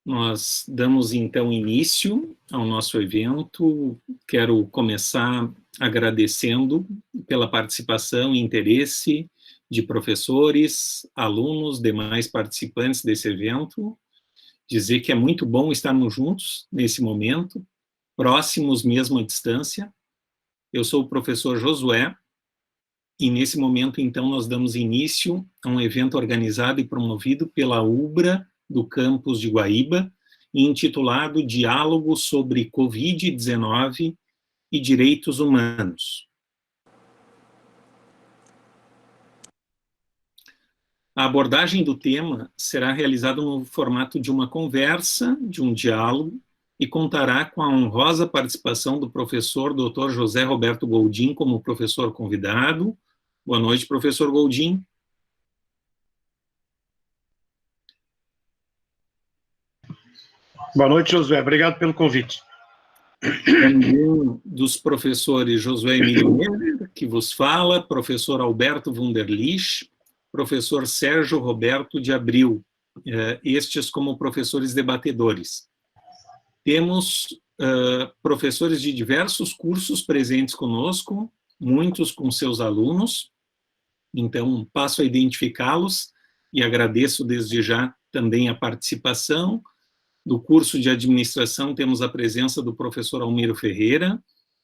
Nós damos, então, início ao nosso evento. Quero começar agradecendo pela participação e interesse de professores, alunos, demais participantes desse evento. Dizer que é muito bom estarmos juntos nesse momento, próximos mesmo à distância. Eu sou o professor Josué, e nesse momento, então, nós damos início a um evento organizado e promovido pela UBRA, do campus de Guaíba, intitulado Diálogo sobre Covid-19 e Direitos Humanos. A abordagem do tema será realizada no formato de uma conversa, de um diálogo, e contará com a honrosa participação do professor Dr. José Roberto Goldin como professor convidado. Boa noite, professor Goldin. Boa noite, Josué. Obrigado pelo convite. Também dos professores Josué Emílio Miller, que vos fala, professor Alberto Wunderlich, professor Sérgio Roberto de Abril, estes como professores debatedores. Temos professores de diversos cursos presentes conosco, muitos com seus alunos, então passo a identificá-los e agradeço desde já também a participação. Do curso de administração temos a presença do professor Almiro Ferreira,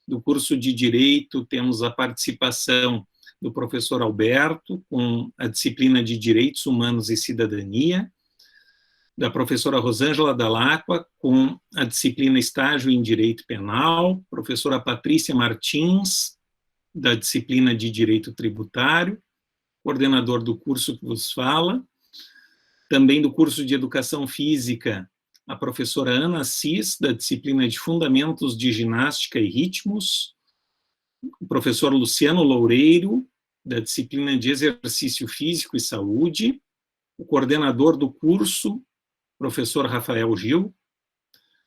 do curso de direito temos a participação do professor Alberto, com a disciplina de Direitos Humanos e Cidadania, da professora Rosângela Dall'Acqua, com a disciplina Estágio em Direito Penal, professora Patrícia Martins, da disciplina de Direito Tributário, coordenador do curso que vos fala, também do curso de Educação Física, a professora Ana Assis, da disciplina de Fundamentos de Ginástica e Ritmos, o professor Luciano Loureiro, da disciplina de Exercício Físico e Saúde, o coordenador do curso, professor Rafael Gil.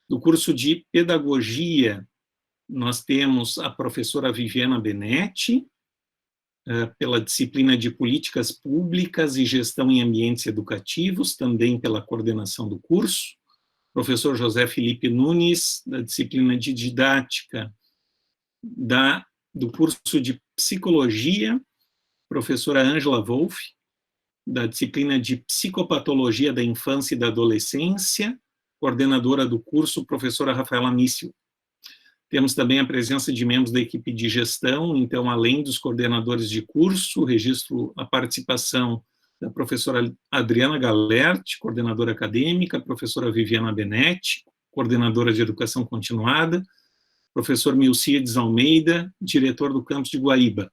Do curso de Pedagogia, nós temos a professora Viviana Benetti, pela disciplina de Políticas Públicas e Gestão em Ambientes Educativos, também pela coordenação do curso, professor José Felipe Nunes, da disciplina de Didática, do curso de Psicologia, professora Ângela Wolff, da disciplina de Psicopatologia da Infância e da Adolescência, coordenadora do curso, professora Rafaela Mício. Temos também a presença de membros da equipe de gestão, então, além dos coordenadores de curso, registro a participação da professora Adriana Galerti, coordenadora acadêmica, professora Viviana Benetti, coordenadora de Educação Continuada, professor Milcíades Almeida, diretor do campus de Guaíba.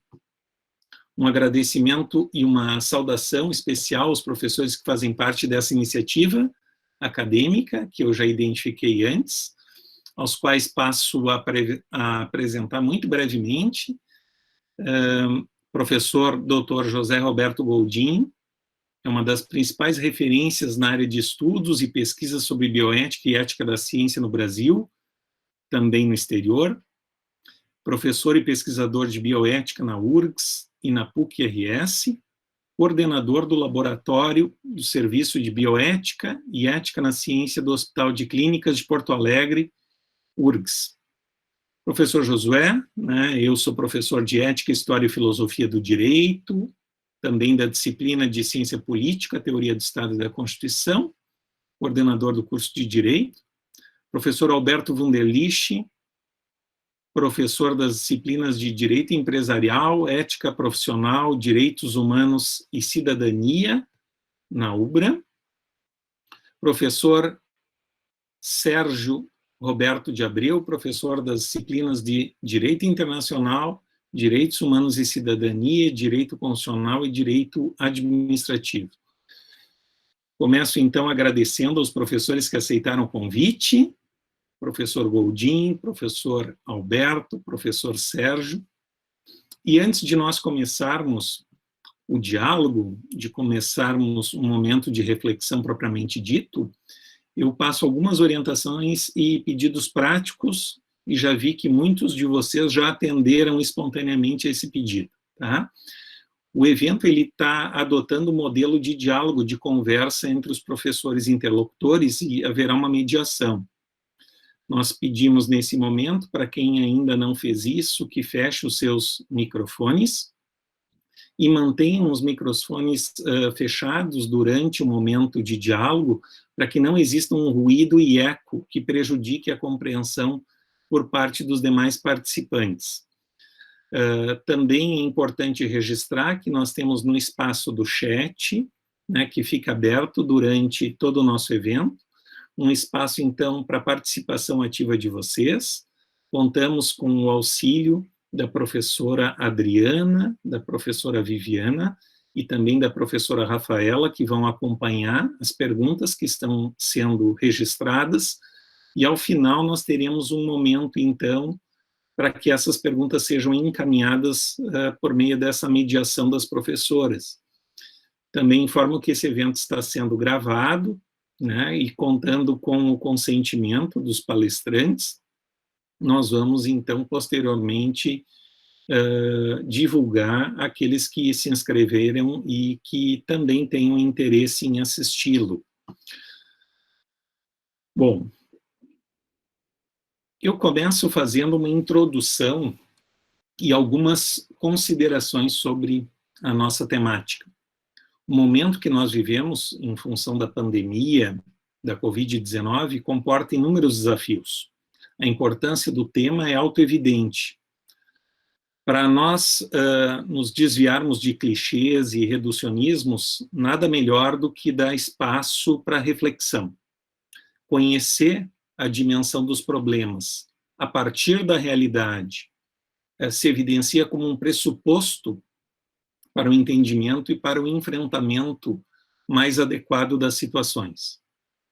Um agradecimento e uma saudação especial aos professores que fazem parte dessa iniciativa acadêmica, que eu já identifiquei antes, aos quais passo a apresentar muito brevemente. Professor Dr. José Roberto Goldin, é uma das principais referências na área de estudos e pesquisas sobre bioética e ética da ciência no Brasil, também no exterior. Professor e pesquisador de bioética na URGS e na PUC-RS, coordenador do Laboratório do Serviço de Bioética e Ética na Ciência do Hospital de Clínicas de Porto Alegre, URGS. Professor Josué, eu sou professor de Ética, História e Filosofia do Direito, também da disciplina de Ciência Política, Teoria do Estado e da Constituição, coordenador do curso de Direito. Professor Alberto Wunderlich, professor das disciplinas de Direito Empresarial, Ética Profissional, Direitos Humanos e Cidadania, na UBRA. Professor Sérgio Roberto de Abreu, professor das disciplinas de Direito Internacional, Direitos Humanos e Cidadania, Direito Constitucional e Direito Administrativo. Começo, então, agradecendo aos professores que aceitaram o convite, professor Goldin, professor Alberto, professor Sérgio. E antes de nós começarmos o diálogo, de começarmos um momento de reflexão propriamente dito, eu passo algumas orientações e pedidos práticos, e já vi que muitos de vocês já atenderam espontaneamente a esse pedido, tá? O evento está adotando um modelo de diálogo, de conversa entre os professores interlocutores e haverá uma mediação. Nós pedimos nesse momento, para quem ainda não fez isso, que feche os seus microfones e mantenham os microfones fechados durante o momento de diálogo, para que não exista um ruído e eco que prejudique a compreensão por parte dos demais participantes. Também é importante registrar que nós temos no espaço do chat, né, que fica aberto durante todo o nosso evento, um espaço, então, para participação ativa de vocês. Contamos com o auxílio da professora Adriana, da professora Viviana e também da professora Rafaela, que vão acompanhar as perguntas que estão sendo registradas, e ao final nós teremos um momento, então, para que essas perguntas sejam encaminhadas por meio dessa mediação das professoras. Também informo que esse evento está sendo gravado, né, e contando com o consentimento dos palestrantes, nós vamos, então, posteriormente, divulgar aqueles que se inscreveram e que também tenham interesse em assisti-lo. Bom, eu começo fazendo uma introdução e algumas considerações sobre a nossa temática. O momento que nós vivemos, em função da pandemia da Covid-19, comporta inúmeros desafios. A importância do tema é autoevidente. Para nós nos desviarmos de clichês e reducionismos, nada melhor do que dar espaço para reflexão. Conhecer a dimensão dos problemas a partir da realidade se evidencia como um pressuposto para o entendimento e para o enfrentamento mais adequado das situações.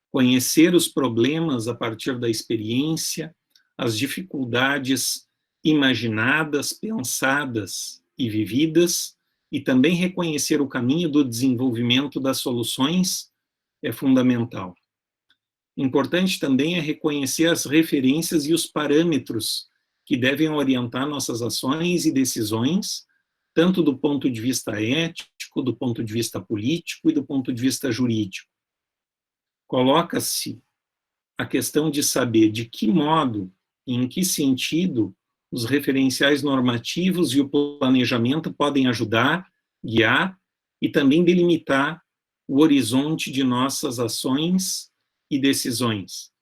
Conhecer os problemas a partir da experiência, as dificuldades imaginadas, pensadas e vividas, e também reconhecer o caminho do desenvolvimento das soluções é fundamental. Importante também é reconhecer as referências e os parâmetros que devem orientar nossas ações e decisões, tanto do ponto de vista ético, do ponto de vista político e do ponto de vista jurídico. Coloca-se a questão de saber de que modo e em que sentido os referenciais normativos e o planejamento podem ajudar, guiar e também delimitar o horizonte de nossas ações e decisões.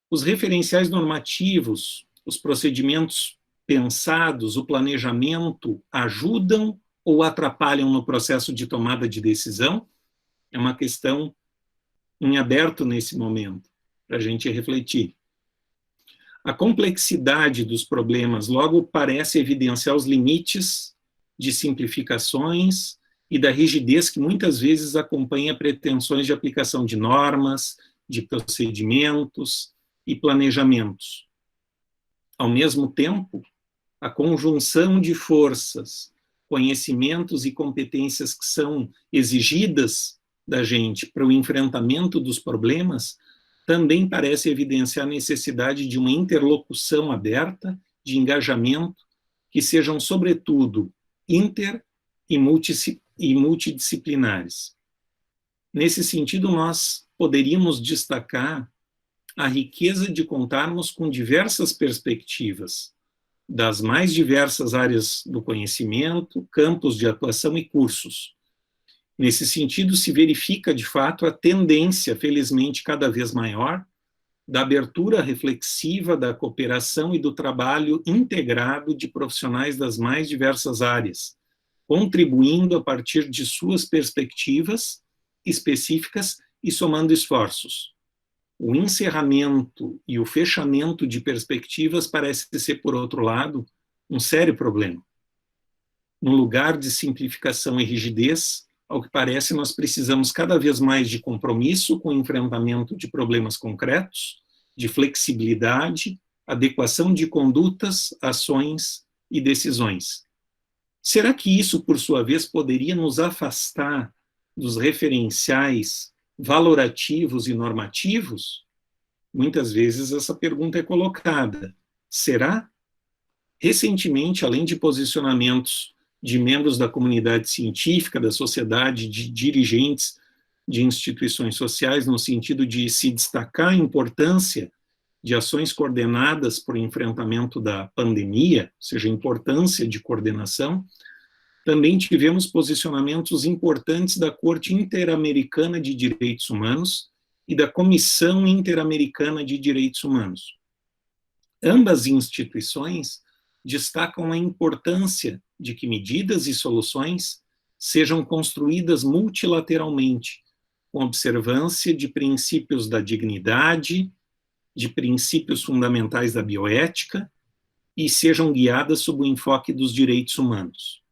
Os referenciais normativos, os procedimentos pensados, o planejamento ajudam ou atrapalham no processo de tomada de decisão? É uma questão em aberto nesse momento, para a gente refletir. A complexidade dos problemas logo parece evidenciar os limites de simplificações e da rigidez que muitas vezes acompanha pretensões de aplicação de normas, de procedimentos e planejamentos. Ao mesmo tempo, a conjunção de forças, conhecimentos e competências que são exigidas da gente para o enfrentamento dos problemas também parece evidenciar a necessidade de uma interlocução aberta, de engajamento, que sejam, sobretudo, inter- e multidisciplinares. Nesse sentido, nós poderíamos destacar a riqueza de contarmos com diversas perspectivas, das mais diversas áreas do conhecimento, campos de atuação e cursos. Nesse sentido, se verifica, de fato, a tendência, felizmente, cada vez maior, da abertura reflexiva, da cooperação e do trabalho integrado de profissionais das mais diversas áreas, contribuindo a partir de suas perspectivas específicas e somando esforços. O encerramento e o fechamento de perspectivas parece ser, por outro lado, um sério problema. No lugar de simplificação e rigidez, ao que parece, nós precisamos cada vez mais de compromisso com o enfrentamento de problemas concretos, de flexibilidade, adequação de condutas, ações e decisões. Será que isso, por sua vez, poderia nos afastar dos referenciais valorativos e normativos? Muitas vezes essa pergunta é colocada. Será? Recentemente, além de posicionamentos de membros da comunidade científica, da sociedade, de dirigentes de instituições sociais, no sentido de se destacar a importância de ações coordenadas para o enfrentamento da pandemia, ou seja, a importância de coordenação. Também tivemos posicionamentos importantes da Corte Interamericana de Direitos Humanos e da Comissão Interamericana de Direitos Humanos. Ambas instituições destacam a importância de que medidas e soluções sejam construídas multilateralmente, com observância de princípios da dignidade, de princípios fundamentais da bioética e sejam guiadas sob o enfoque dos direitos humanos.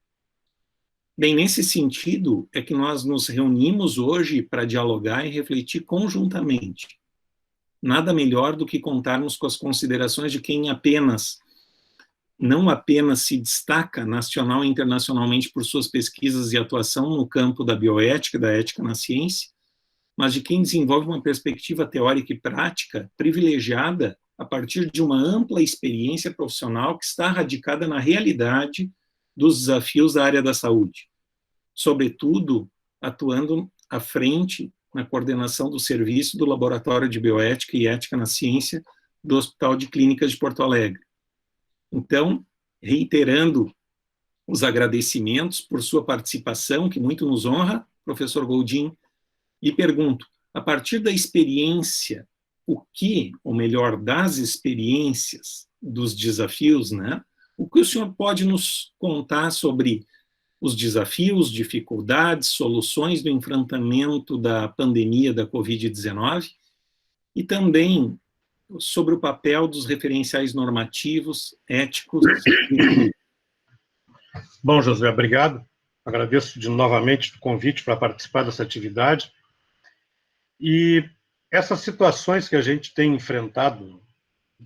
Bem, nesse sentido, é que nós nos reunimos hoje para dialogar e refletir conjuntamente. Nada melhor do que contarmos com as considerações de quem não apenas se destaca nacional e internacionalmente por suas pesquisas e atuação no campo da bioética, da ética na ciência, mas de quem desenvolve uma perspectiva teórica e prática privilegiada a partir de uma ampla experiência profissional que está radicada na realidade dos desafios da área da saúde, sobretudo atuando à frente na coordenação do serviço do Laboratório de Bioética e Ética na Ciência do Hospital de Clínicas de Porto Alegre. Então, reiterando os agradecimentos por sua participação, que muito nos honra, professor Goldin, lhe pergunto, a partir da experiência, ou melhor, das experiências, dos desafios, né? O que o senhor pode nos contar sobre os desafios, dificuldades, soluções do enfrentamento da pandemia da Covid-19 e também sobre o papel dos referenciais normativos, éticos. Bom, Josué, obrigado. Agradeço novamente o convite para participar dessa atividade. E essas situações que a gente tem enfrentado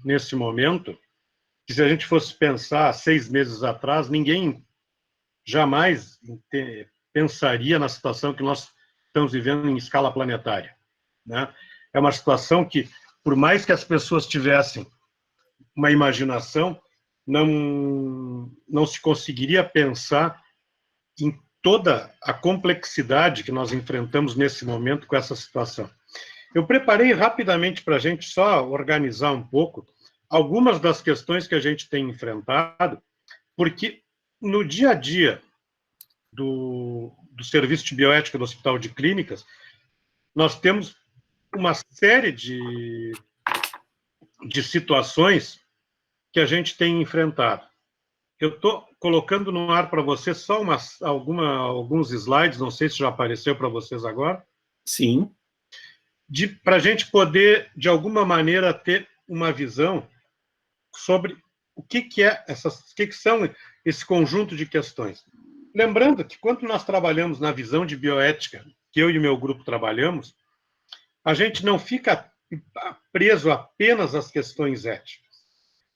nesse momento, que se a gente fosse pensar 6 meses atrás, ninguém jamais pensaria na situação que nós estamos vivendo em escala planetária, né? É uma situação que, por mais que as pessoas tivessem uma imaginação, não se conseguiria pensar em toda a complexidade que nós enfrentamos nesse momento com essa situação. Eu preparei rapidamente para a gente só organizar um pouco algumas das questões que a gente tem enfrentado, porque no dia a dia do Serviço de Bioética do Hospital de Clínicas, nós temos uma série de situações que a gente tem enfrentado. Eu estou colocando no ar para vocês só alguns slides, não sei se já apareceu para vocês agora. Sim. Para a gente poder, de alguma maneira, ter uma visão sobre o que são esse conjunto de questões. Lembrando que, quando nós trabalhamos na visão de bioética, que eu e o meu grupo trabalhamos, a gente não fica preso apenas às questões éticas.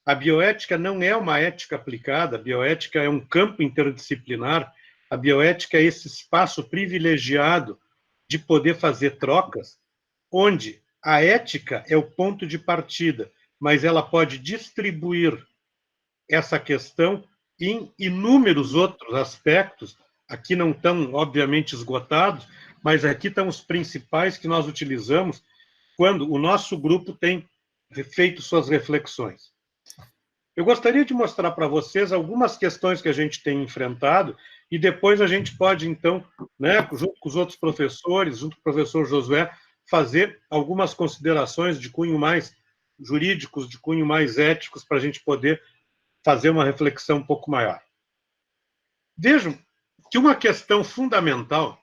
A bioética não é uma ética aplicada, a bioética é um campo interdisciplinar, a bioética é esse espaço privilegiado de poder fazer trocas, onde a ética é o ponto de partida, mas ela pode distribuir essa questão em inúmeros outros aspectos, aqui não estão, obviamente, esgotados, mas aqui estão os principais que nós utilizamos quando o nosso grupo tem feito suas reflexões. Eu gostaria de mostrar para vocês algumas questões que a gente tem enfrentado e depois a gente pode, então, né, junto com os outros professores, junto com o professor Josué, fazer algumas considerações de cunho mais jurídicos, de cunho mais éticos, para a gente poder fazer uma reflexão um pouco maior. Vejam que uma questão fundamental,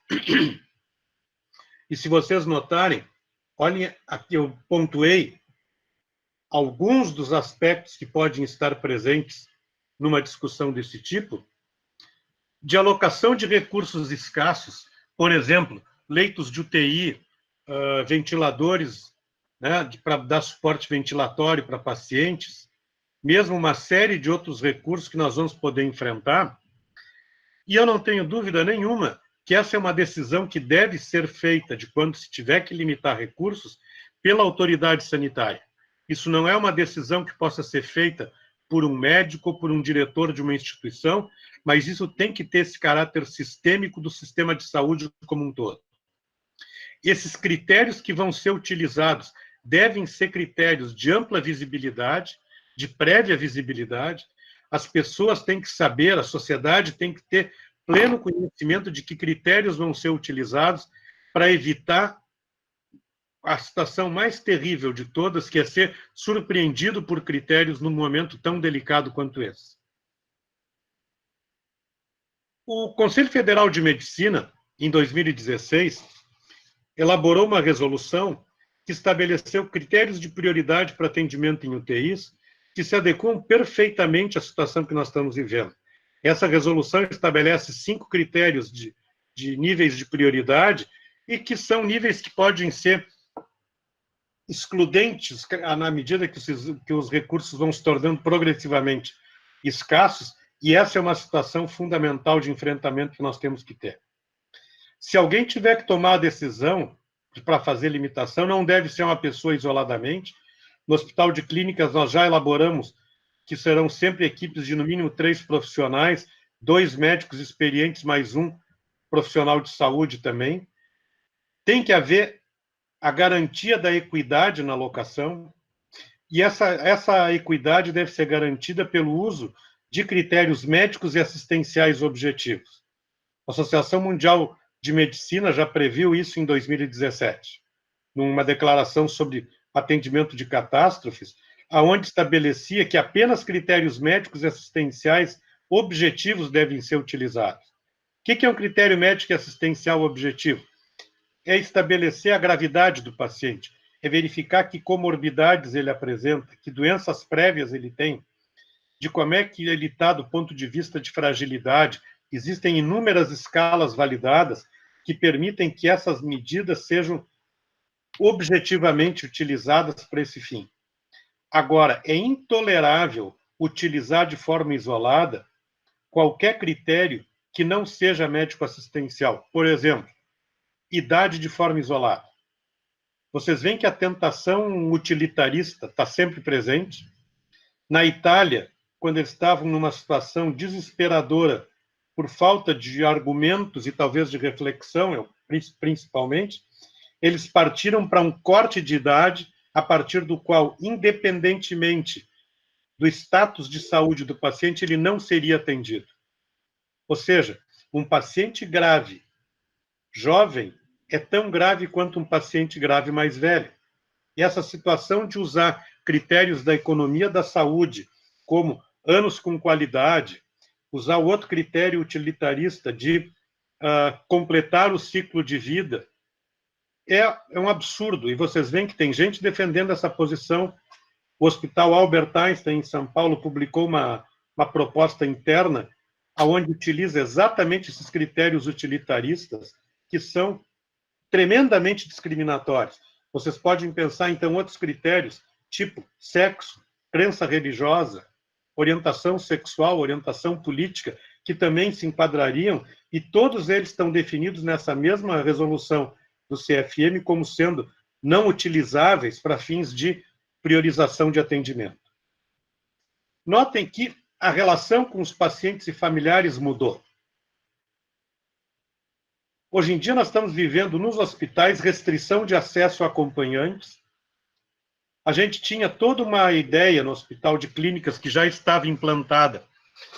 e se vocês notarem, olhem, aqui eu pontuei alguns dos aspectos que podem estar presentes numa discussão desse tipo, de alocação de recursos escassos, por exemplo, leitos de UTI, ventiladores, né, para dar suporte ventilatório para pacientes, mesmo uma série de outros recursos que nós vamos poder enfrentar. E eu não tenho dúvida nenhuma que essa é uma decisão que deve ser feita de quando se tiver que limitar recursos pela autoridade sanitária. Isso não é uma decisão que possa ser feita por um médico ou por um diretor de uma instituição, mas isso tem que ter esse caráter sistêmico do sistema de saúde como um todo. Esses critérios que vão ser utilizados devem ser critérios de ampla visibilidade, de prévia visibilidade. As pessoas têm que saber, a sociedade tem que ter pleno conhecimento de que critérios vão ser utilizados para evitar a situação mais terrível de todas, que é ser surpreendido por critérios num momento tão delicado quanto esse. O Conselho Federal de Medicina, em 2016, elaborou uma resolução que estabeleceu critérios de prioridade para atendimento em UTIs que se adequam perfeitamente à situação que nós estamos vivendo. Essa resolução estabelece 5 critérios de níveis de prioridade e que são níveis que podem ser excludentes na medida que os recursos vão se tornando progressivamente escassos, e essa é uma situação fundamental de enfrentamento que nós temos que ter. Se alguém tiver que tomar a decisão para fazer limitação, não deve ser uma pessoa isoladamente. No Hospital de Clínicas, nós já elaboramos que serão sempre equipes de, no mínimo, 3 profissionais, 2 médicos experientes, mais um profissional de saúde também. Tem que haver a garantia da equidade na alocação, e essa equidade deve ser garantida pelo uso de critérios médicos e assistenciais objetivos. A Associação Mundial de Medicina já previu isso em 2017, numa declaração sobre atendimento de catástrofes, aonde estabelecia que apenas critérios médicos e assistenciais objetivos devem ser utilizados. O que é um critério médico e assistencial objetivo? É estabelecer a gravidade do paciente, é verificar que comorbidades ele apresenta, que doenças prévias ele tem, de como é que ele está do ponto de vista de fragilidade. Existem inúmeras escalas validadas que permitem que essas medidas sejam objetivamente utilizadas para esse fim. Agora, é intolerável utilizar de forma isolada qualquer critério que não seja médico-assistencial. Por exemplo, idade de forma isolada. Vocês veem que a tentação utilitarista está sempre presente. Na Itália, quando eles estavam numa situação desesperadora por falta de argumentos e talvez de reflexão, principalmente, eles partiram para um corte de idade a partir do qual, independentemente do status de saúde do paciente, ele não seria atendido. Ou seja, um paciente grave, jovem, é tão grave quanto um paciente grave mais velho. E essa situação de usar critérios da economia da saúde, como anos com qualidade, usar o outro critério utilitarista de completar o ciclo de vida, é um absurdo. E vocês veem que tem gente defendendo essa posição. O Hospital Albert Einstein, em São Paulo, publicou uma proposta interna onde utiliza exatamente esses critérios utilitaristas, que são tremendamente discriminatórios. Vocês podem pensar, então, outros critérios, tipo sexo, crença religiosa, orientação sexual, orientação política, que também se enquadrariam, e todos eles estão definidos nessa mesma resolução do CFM como sendo não utilizáveis para fins de priorização de atendimento. Notem que a relação com os pacientes e familiares mudou. Hoje em dia, nós estamos vivendo nos hospitais restrição de acesso a acompanhantes. A gente tinha toda uma ideia no Hospital de Clínicas que já estava implantada,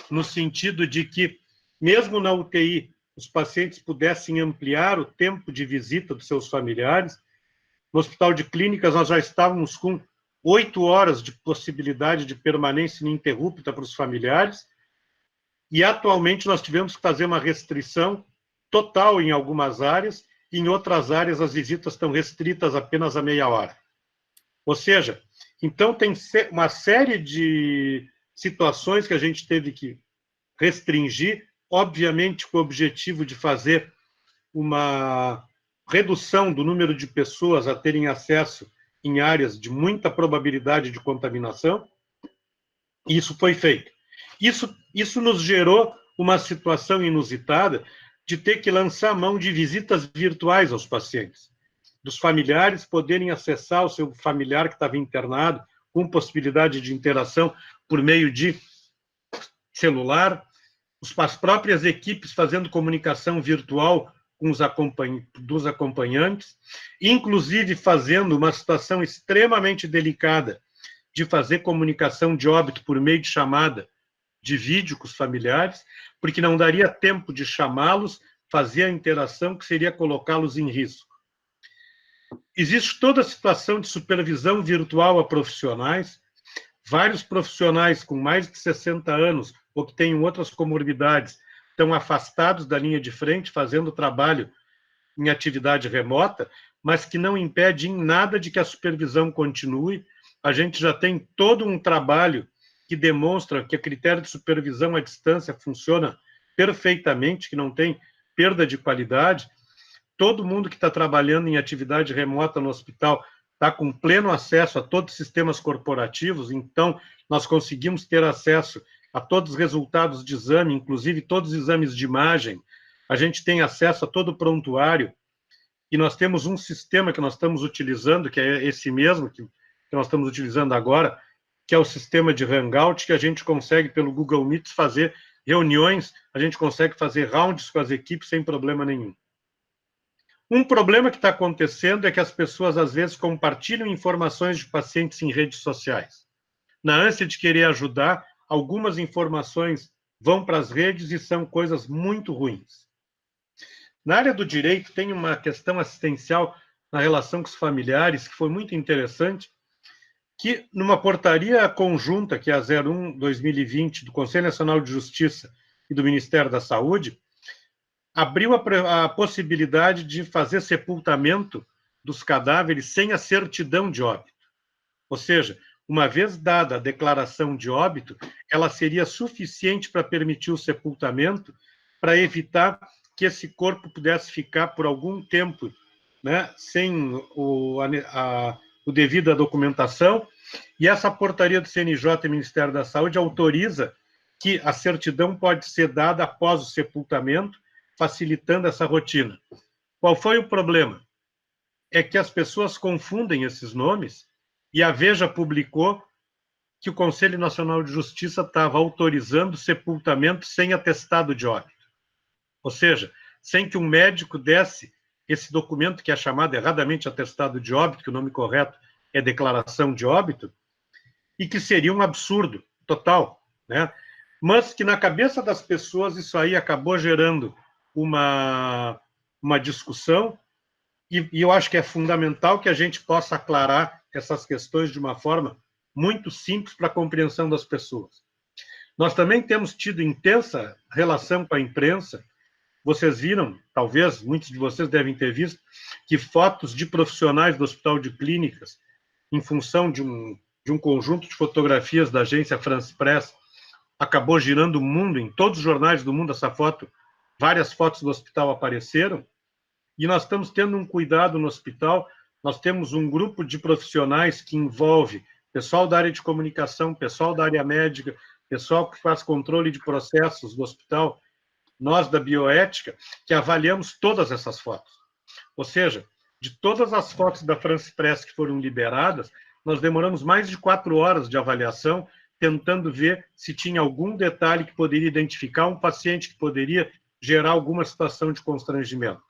no sentido de que, mesmo na UTI, os pacientes pudessem ampliar o tempo de visita dos seus familiares. No Hospital de Clínicas, nós já estávamos com 8 horas de possibilidade de permanência ininterrupta para os familiares, e atualmente nós tivemos que fazer uma restrição total em algumas áreas, e em outras áreas as visitas estão restritas apenas a meia hora. Ou seja, então tem uma série de situações que a gente teve que restringir, obviamente com o objetivo de fazer uma redução do número de pessoas a terem acesso em áreas de muita probabilidade de contaminação, e isso foi feito. Isso nos gerou uma situação inusitada de ter que lançar mão de visitas virtuais aos pacientes, dos familiares poderem acessar o seu familiar que estava internado, com possibilidade de interação por meio de celular, as próprias equipes fazendo comunicação virtual com dos acompanhantes, inclusive fazendo uma situação extremamente delicada de fazer comunicação de óbito por meio de chamada de vídeo com os familiares, porque não daria tempo de chamá-los, fazer a interação, que seria colocá-los em risco. Existe toda a situação de supervisão virtual a profissionais, vários profissionais com mais de 60 anos ou que tenham outras comorbidades estão afastados da linha de frente, fazendo trabalho em atividade remota, mas que não impede em nada de que a supervisão continue. A gente já tem todo um trabalho que demonstra que o critério de supervisão à distância funciona perfeitamente, que não tem perda de qualidade. Todo mundo que está trabalhando em atividade remota no hospital está com pleno acesso a todos os sistemas corporativos, então nós conseguimos ter acesso a todos os resultados de exame, inclusive todos os exames de imagem. A gente tem acesso a todo o prontuário, e nós temos um sistema que nós estamos utilizando, que é esse mesmo que nós estamos utilizando agora, que é o sistema de Hangout, que a gente consegue, pelo Google Meet, fazer reuniões, a gente consegue fazer rounds com as equipes sem problema nenhum. Um problema que está acontecendo é que as pessoas, às vezes, compartilham informações de pacientes em redes sociais. Na ânsia de querer ajudar, algumas informações vão para as redes e são coisas muito ruins. Na área do direito, tem uma questão assistencial na relação com os familiares, que foi muito interessante, que numa portaria conjunta, que é a 01/2020, do Conselho Nacional de Justiça e do Ministério da Saúde, abriu a possibilidade de fazer sepultamento dos cadáveres sem a certidão de óbito. Ou seja, uma vez dada a declaração de óbito, ela seria suficiente para permitir o sepultamento, para evitar que esse corpo pudesse ficar por algum tempo, né, sem o devido à documentação, e essa portaria do CNJ e Ministério da Saúde autoriza que a certidão pode ser dada após o sepultamento, facilitando essa rotina. Qual foi o problema? É que as pessoas confundem esses nomes, e a Veja publicou que o Conselho Nacional de Justiça estava autorizando sepultamento sem atestado de óbito. Ou seja, sem que um médico desse esse documento, que é chamado erradamente atestado de óbito, que o nome correto é declaração de óbito, e que seria um absurdo total, né? Mas que na cabeça das pessoas isso aí acabou gerando uma discussão, e eu acho que é fundamental que a gente possa aclarar essas questões de uma forma muito simples para a compreensão das pessoas. Nós também temos tido intensa relação com a imprensa. Vocês viram, talvez, muitos de vocês devem ter visto, que fotos de profissionais do Hospital de Clínicas, em função de um conjunto de fotografias da agência France Press, acabou girando o mundo, em todos os jornais do mundo, essa foto, várias fotos do hospital apareceram, e nós estamos tendo um cuidado no hospital. Nós temos um grupo de profissionais que envolve pessoal da área de comunicação, pessoal da área médica, pessoal que faz controle de processos do hospital, nós da bioética, que avaliamos todas essas fotos. Ou seja, de todas as fotos da France Press que foram liberadas, nós demoramos mais de 4 horas de avaliação, tentando ver se tinha algum detalhe que poderia identificar um paciente que poderia gerar alguma situação de constrangimento.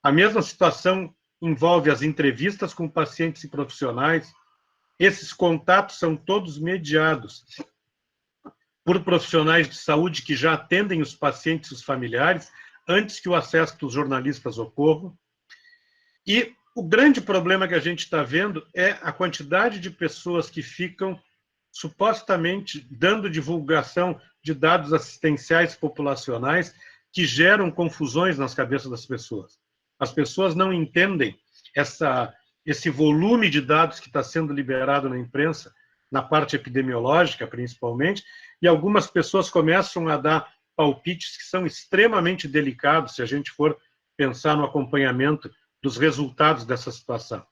A mesma situação envolve as entrevistas com pacientes e profissionais. Esses contatos são todos mediados por profissionais de saúde que já atendem os pacientes e os familiares antes que o acesso dos jornalistas ocorra. E o grande problema que a gente está vendo é a quantidade de pessoas que ficam supostamente dando divulgação de dados assistenciais populacionais que geram confusões nas cabeças das pessoas. As pessoas não entendem esse volume de dados que está sendo liberado na imprensa, na parte epidemiológica, principalmente, e algumas pessoas começam a dar palpites que são extremamente delicados, se a gente for pensar no acompanhamento dos resultados dessa situação.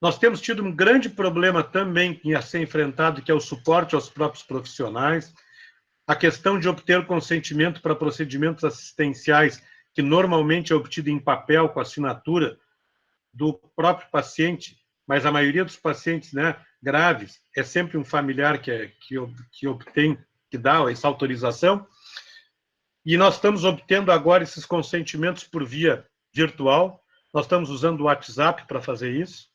Nós temos tido um grande problema também a ser enfrentado, que é o suporte aos próprios profissionais, a questão de obter consentimento para procedimentos assistenciais, que normalmente é obtido em papel, com assinatura do próprio paciente, mas a maioria dos pacientes, né, graves, é sempre um familiar que dá essa autorização, e nós estamos obtendo agora esses consentimentos por via virtual, nós estamos usando o WhatsApp para fazer isso,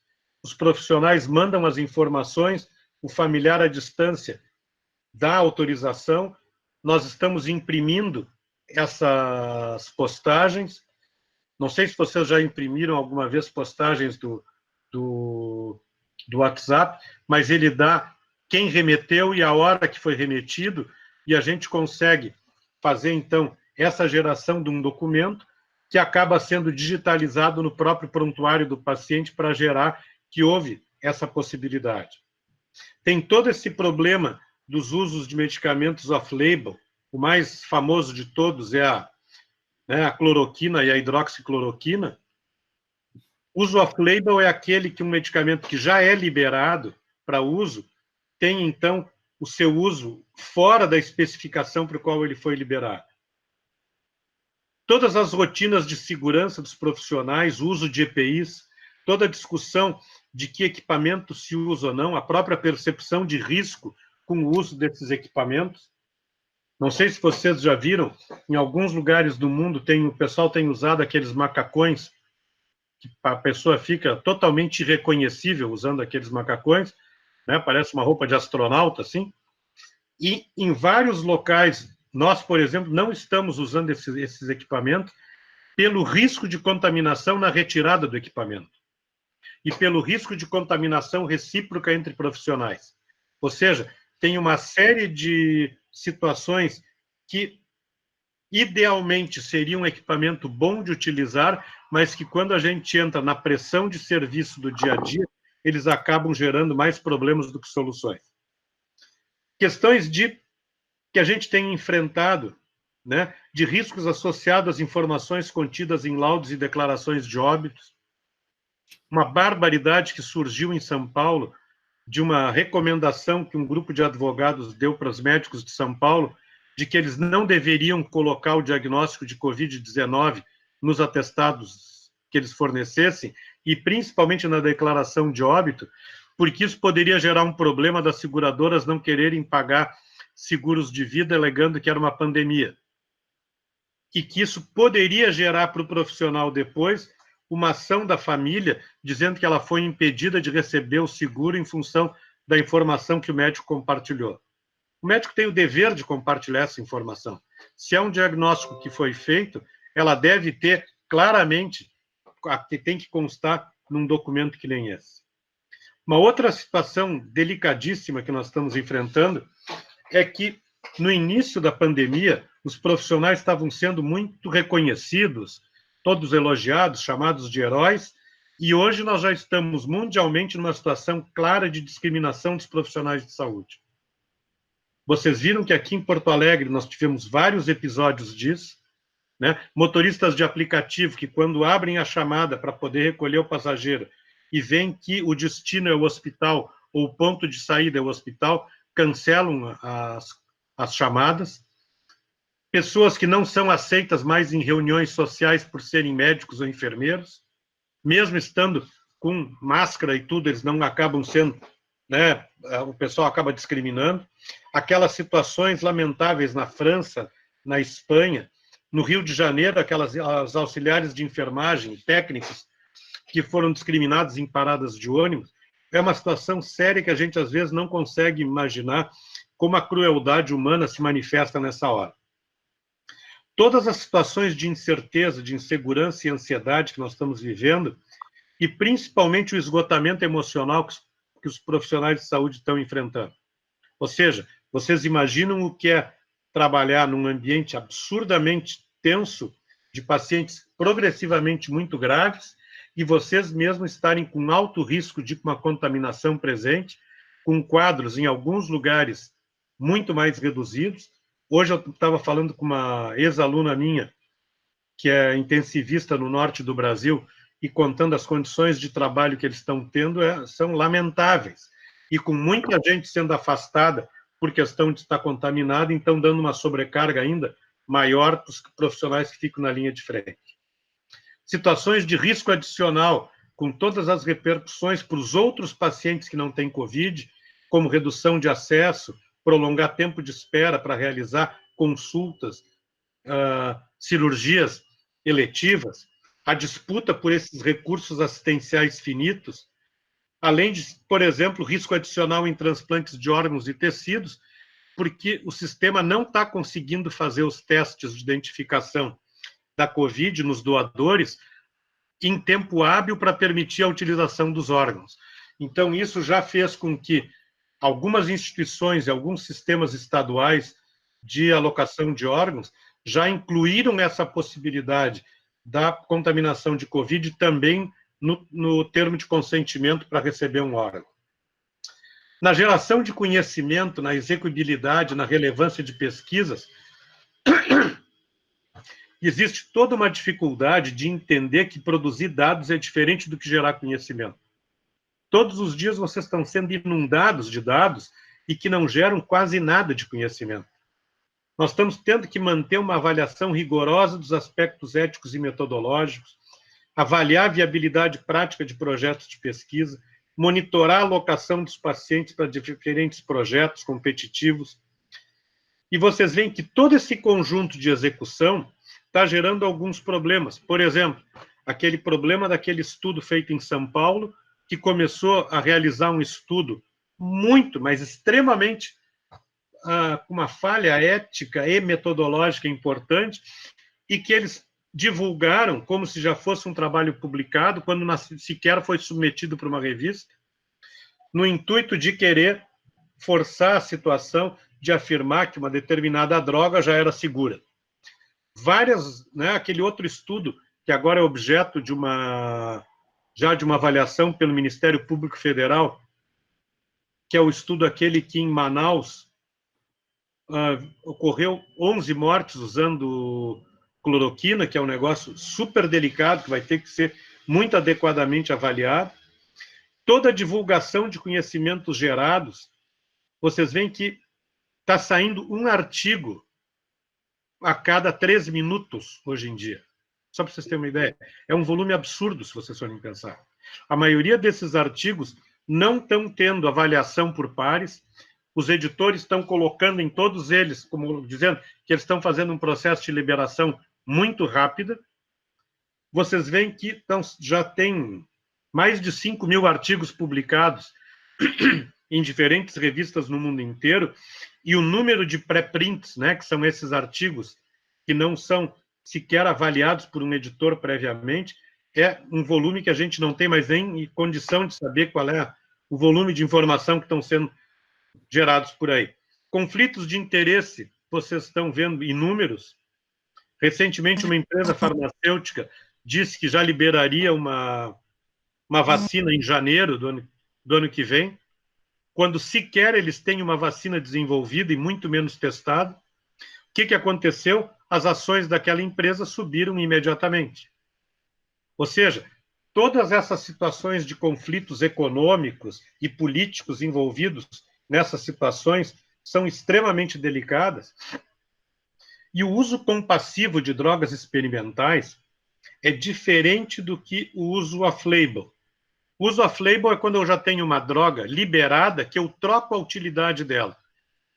os profissionais mandam as informações, o familiar à distância dá autorização, nós estamos imprimindo essas postagens, não sei se vocês já imprimiram alguma vez postagens do WhatsApp, mas ele dá quem remeteu e a hora que foi remetido, e a gente consegue fazer, então, essa geração de um documento que acaba sendo digitalizado no próprio prontuário do paciente para gerar que houve essa possibilidade. Tem todo esse problema dos usos de medicamentos off-label, o mais famoso de todos é a cloroquina e a hidroxicloroquina. Uso off-label é aquele que um medicamento que já é liberado para uso tem, então, o seu uso fora da especificação para o qual ele foi liberado. Todas as rotinas de segurança dos profissionais, uso de EPIs, toda a discussão de que equipamento se usa ou não, a própria percepção de risco com o uso desses equipamentos. Não sei se vocês já viram, em alguns lugares do mundo o pessoal tem usado aqueles macacões, que a pessoa fica totalmente irreconhecível usando aqueles macacões, né? Parece uma roupa de astronauta, assim. E em vários locais, nós, por exemplo, não estamos usando esses equipamentos pelo risco de contaminação na retirada do equipamento e pelo risco de contaminação recíproca entre profissionais. Ou seja, tem uma série de situações que idealmente seria um equipamento bom de utilizar, mas que quando a gente entra na pressão de serviço do dia a dia, eles acabam gerando mais problemas do que soluções. Questões que a gente tem enfrentado, né, de riscos associados às informações contidas em laudos e declarações de óbitos, uma barbaridade que surgiu em São Paulo, de uma recomendação que um grupo de advogados deu para os médicos de São Paulo, de que eles não deveriam colocar o diagnóstico de Covid-19 nos atestados que eles fornecessem, e principalmente na declaração de óbito, porque isso poderia gerar um problema das seguradoras não quererem pagar seguros de vida, alegando que era uma pandemia. E que isso poderia gerar para o profissional depois uma ação da família, dizendo que ela foi impedida de receber o seguro em função da informação que o médico compartilhou. O médico tem o dever de compartilhar essa informação. Se é um diagnóstico que foi feito, ela deve ter claramente, tem que constar num documento que nem esse. Uma outra situação delicadíssima que nós estamos enfrentando é que, no início da pandemia, os profissionais estavam sendo muito reconhecidos, todos elogiados, chamados de heróis, e hoje nós já estamos mundialmente numa situação clara de discriminação dos profissionais de saúde. Vocês viram que aqui em Porto Alegre nós tivemos vários episódios disso, né? Motoristas de aplicativo que, quando abrem a chamada para poder recolher o passageiro e veem que o destino é o hospital ou o ponto de saída é o hospital, cancelam as chamadas. Pessoas que não são aceitas mais em reuniões sociais por serem médicos ou enfermeiros, mesmo estando com máscara e tudo, eles não acabam sendo, né, o pessoal acaba discriminando. Aquelas situações lamentáveis na França, na Espanha, no Rio de Janeiro, as auxiliares de enfermagem, técnicos, que foram discriminados em paradas de ônibus, é uma situação séria que a gente, às vezes, não consegue imaginar como a crueldade humana se manifesta nessa hora. Todas as situações de incerteza, de insegurança e ansiedade que nós estamos vivendo, e principalmente o esgotamento emocional que os profissionais de saúde estão enfrentando. Ou seja, vocês imaginam o que é trabalhar num ambiente absurdamente tenso, de pacientes progressivamente muito graves, e vocês mesmos estarem com alto risco de uma contaminação presente, com quadros, em alguns lugares, muito mais reduzidos. Hoje eu estava falando com uma ex-aluna minha, que é intensivista no norte do Brasil, e contando as condições de trabalho que eles estão tendo, são lamentáveis. E com muita gente sendo afastada por questão de estar contaminada, então dando uma sobrecarga ainda maior para os profissionais que ficam na linha de frente. Situações de risco adicional com todas as repercussões para os outros pacientes que não têm Covid, como redução de acesso, prolongar tempo de espera para realizar consultas, cirurgias eletivas, a disputa por esses recursos assistenciais finitos, além de, por exemplo, risco adicional em transplantes de órgãos e tecidos, porque o sistema não está conseguindo fazer os testes de identificação da Covid nos doadores em tempo hábil para permitir a utilização dos órgãos. Então, isso já fez com que algumas instituições e alguns sistemas estaduais de alocação de órgãos já incluíram essa possibilidade da contaminação de Covid também no termo de consentimento para receber um órgão. Na geração de conhecimento, na execuibilidade, na relevância de pesquisas, existe toda uma dificuldade de entender que produzir dados é diferente do que gerar conhecimento. Todos os dias vocês estão sendo inundados de dados e que não geram quase nada de conhecimento. Nós estamos tendo que manter uma avaliação rigorosa dos aspectos éticos e metodológicos, avaliar a viabilidade prática de projetos de pesquisa, monitorar a alocação dos pacientes para diferentes projetos competitivos. E vocês veem que todo esse conjunto de execução está gerando alguns problemas. Por exemplo, aquele problema daquele estudo feito em São Paulo, que começou a realizar um estudo muito, mas extremamente com uma falha ética e metodológica importante, e que eles divulgaram como se já fosse um trabalho publicado, quando sequer foi submetido para uma revista, no intuito de querer forçar a situação de afirmar que uma determinada droga já era segura. Aquele outro estudo, que agora é objeto de uma avaliação pelo Ministério Público Federal, que é o estudo aquele que em Manaus ocorreu 11 mortes usando cloroquina, que é um negócio super delicado, que vai ter que ser muito adequadamente avaliado. Toda a divulgação de conhecimentos gerados, vocês veem que está saindo um artigo a cada 3 minutos, hoje em dia. Só para vocês terem uma ideia. É um volume absurdo, se vocês forem pensar. A maioria desses artigos não estão tendo avaliação por pares, os editores estão colocando em todos eles, como dizendo que eles estão fazendo um processo de liberação muito rápida. Vocês veem que já tem mais de 5.000 artigos publicados em diferentes revistas no mundo inteiro, e o número de pré-prints, que são esses artigos que não são sequer avaliados por um editor previamente, é um volume que a gente não tem mais nem condição de saber qual é o volume de informação que estão sendo gerados por aí. Conflitos de interesse, vocês estão vendo inúmeros. Recentemente, uma empresa farmacêutica disse que já liberaria uma vacina em janeiro do ano que vem, quando sequer eles têm uma vacina desenvolvida e muito menos testada. O que aconteceu? As ações daquela empresa subiram imediatamente. Ou seja, todas essas situações de conflitos econômicos e políticos envolvidos nessas situações são extremamente delicadas. E o uso compassivo de drogas experimentais é diferente do que o uso off-label. O uso off-label é quando eu já tenho uma droga liberada que eu troco a utilidade dela.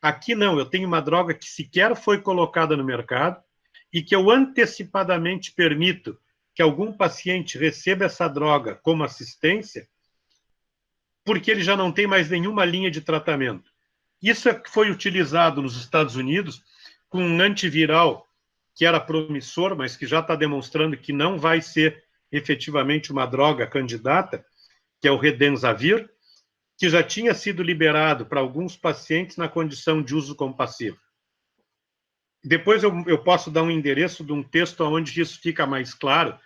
Aqui não, eu tenho uma droga que sequer foi colocada no mercado e que eu antecipadamente permito que algum paciente receba essa droga como assistência, porque ele já não tem mais nenhuma linha de tratamento. Isso foi utilizado nos Estados Unidos com um antiviral que era promissor, mas que já está demonstrando que não vai ser efetivamente uma droga candidata, que é o Redensavir, que já tinha sido liberado para alguns pacientes na condição de uso compassivo. Depois eu posso dar um endereço de um texto onde isso fica mais claro,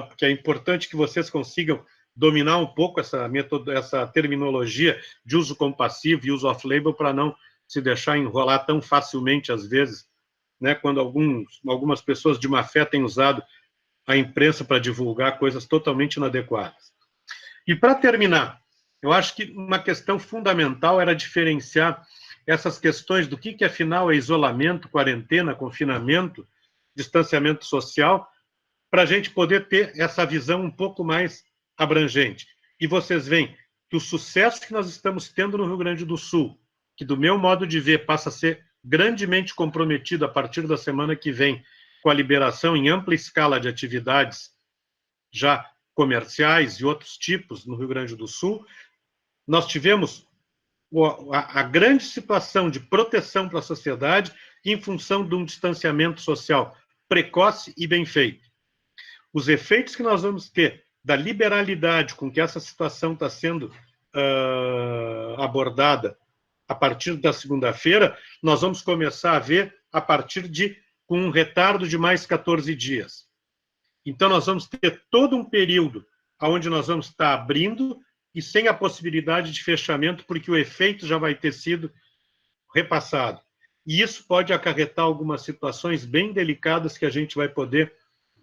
porque é importante que vocês consigam dominar um pouco essa terminologia de uso compassivo e uso off-label para não se deixar enrolar tão facilmente, às vezes, quando algumas pessoas de má fé têm usado a imprensa para divulgar coisas totalmente inadequadas. E, para terminar, eu acho que uma questão fundamental era diferenciar essas questões do que afinal é isolamento, quarentena, confinamento, distanciamento social, para a gente poder ter essa visão um pouco mais abrangente. E vocês veem que o sucesso que nós estamos tendo no Rio Grande do Sul, que do meu modo de ver passa a ser grandemente comprometido a partir da semana que vem com a liberação em ampla escala de atividades já comerciais e outros tipos no Rio Grande do Sul, nós tivemos a grande situação de proteção para a sociedade em função de um distanciamento social precoce e bem feito. Os efeitos que nós vamos ter da liberalidade com que essa situação está sendo abordada a partir da segunda-feira, nós vamos começar a ver a partir com um retardo de mais 14 dias. Então, nós vamos ter todo um período onde nós vamos estar abrindo e sem a possibilidade de fechamento, porque o efeito já vai ter sido repassado. E isso pode acarretar algumas situações bem delicadas que a gente vai poder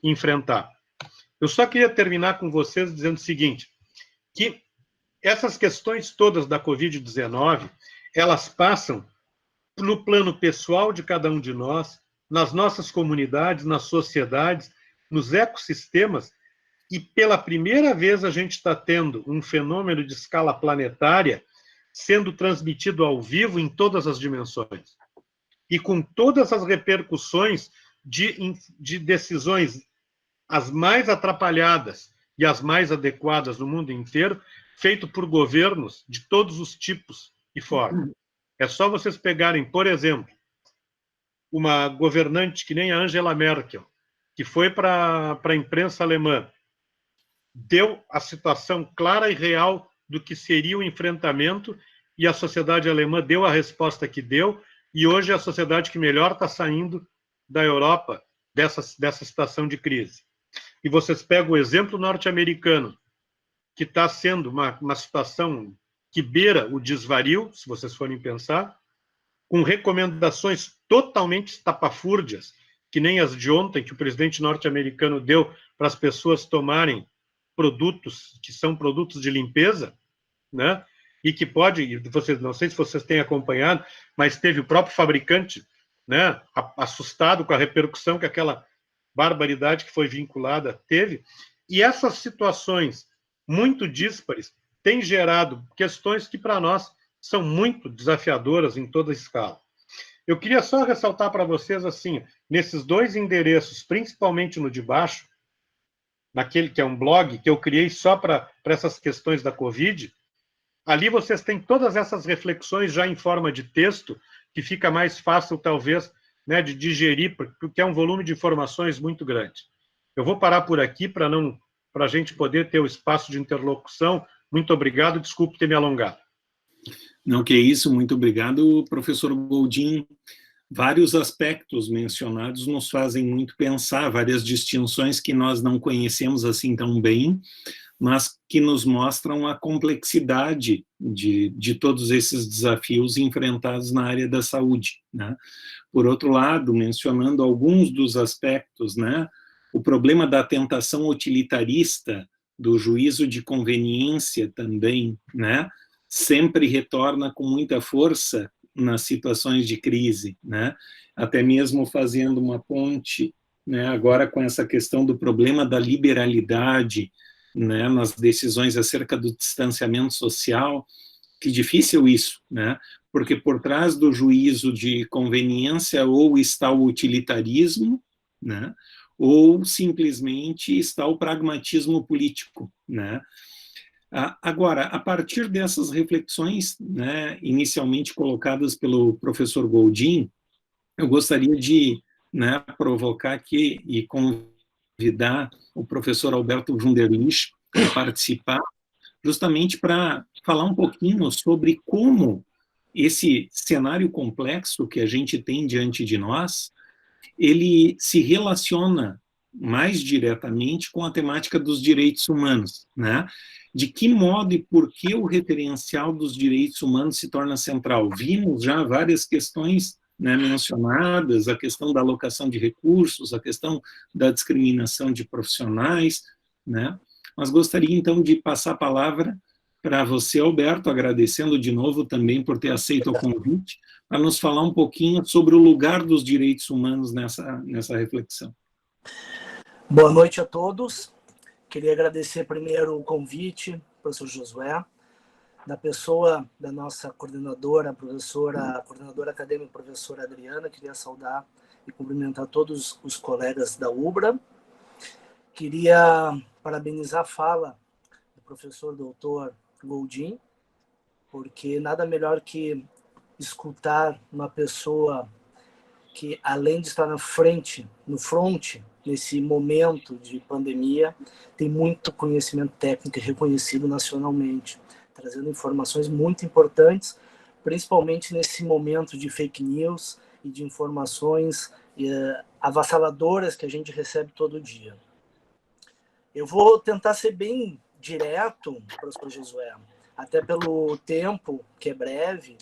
enfrentar. Eu só queria terminar com vocês dizendo o seguinte, que essas questões todas da Covid-19, elas passam no plano pessoal de cada um de nós, nas nossas comunidades, nas sociedades, nos ecossistemas, e pela primeira vez a gente está tendo um fenômeno de escala planetária sendo transmitido ao vivo em todas as dimensões. E com todas as repercussões de decisões as mais atrapalhadas e as mais adequadas no mundo inteiro, feito por governos de todos os tipos e formas. É só vocês pegarem, por exemplo, uma governante que nem a Angela Merkel, que foi para a imprensa alemã, deu a situação clara e real do que seria o enfrentamento, e a sociedade alemã deu a resposta que deu, e hoje é a sociedade que melhor está saindo da Europa dessa situação de crise. E vocês pegam o exemplo norte-americano, que está sendo uma situação que beira o desvario, se vocês forem pensar, com recomendações totalmente estapafúrdias, que nem as de ontem, que o presidente norte-americano deu para as pessoas tomarem produtos que são produtos de limpeza, né? E que pode, vocês, não sei se vocês têm acompanhado, mas teve o próprio fabricante, né, assustado com a repercussão que aquela barbaridade que foi vinculada teve. E essas situações muito díspares têm gerado questões que, para nós, são muito desafiadoras em toda a escala. Eu queria só ressaltar para vocês, assim, nesses dois endereços, principalmente no de baixo, naquele que é um blog que eu criei só para essas questões da Covid, ali vocês têm todas essas reflexões já em forma de texto, que fica mais fácil, talvez, né, de digerir, porque é um volume de informações muito grande. Eu vou parar por aqui para a gente poder ter o espaço de interlocução. Muito obrigado, desculpe ter me alongado. Não, que isso, muito obrigado, professor Goldin. Vários aspectos mencionados nos fazem muito pensar, várias distinções que nós não conhecemos assim tão bem, mas que nos mostram a complexidade de todos esses desafios enfrentados na área da saúde, né? Por outro lado, mencionando alguns dos aspectos, né, o problema da tentação utilitarista, do juízo de conveniência também, né, sempre retorna com muita força nas situações de crise, né? Até mesmo fazendo uma ponte, né, agora com essa questão do problema da liberalidade, né, nas decisões acerca do distanciamento social, que difícil isso, né? Porque por trás do juízo de conveniência ou está o utilitarismo, né, ou simplesmente está o pragmatismo político, né? Agora, a partir dessas reflexões, né, inicialmente colocadas pelo professor Goldin, eu gostaria de, né, provocar aqui e convidar o professor Alberto Wunderlich a participar, justamente para falar um pouquinho sobre como esse cenário complexo que a gente tem diante de nós, ele se relaciona mais diretamente com a temática dos direitos humanos, né? De que modo e por que o referencial dos direitos humanos se torna central? Vimos já várias questões, né, mencionadas, a questão da alocação de recursos, a questão da discriminação de profissionais, né? Mas gostaria, então, de passar a palavra para você, Alberto, agradecendo de novo também por ter aceito o convite, para nos falar um pouquinho sobre o lugar dos direitos humanos nessa reflexão. Boa noite a todos. queria agradecer primeiro o convite, professor Josué, da pessoa da nossa coordenadora, coordenadora acadêmica, professora Adriana. Queria saudar e cumprimentar todos os colegas da UBRA. Queria parabenizar a fala do professor doutor Goldin, porque nada melhor que escutar uma pessoa que, além de estar no front, nesse momento de pandemia, tem muito conhecimento técnico reconhecido nacionalmente, trazendo informações muito importantes, principalmente nesse momento de fake news e de informações avassaladoras que a gente recebe todo dia. Eu vou tentar ser bem direto, professor Josué, até pelo tempo, que é breve,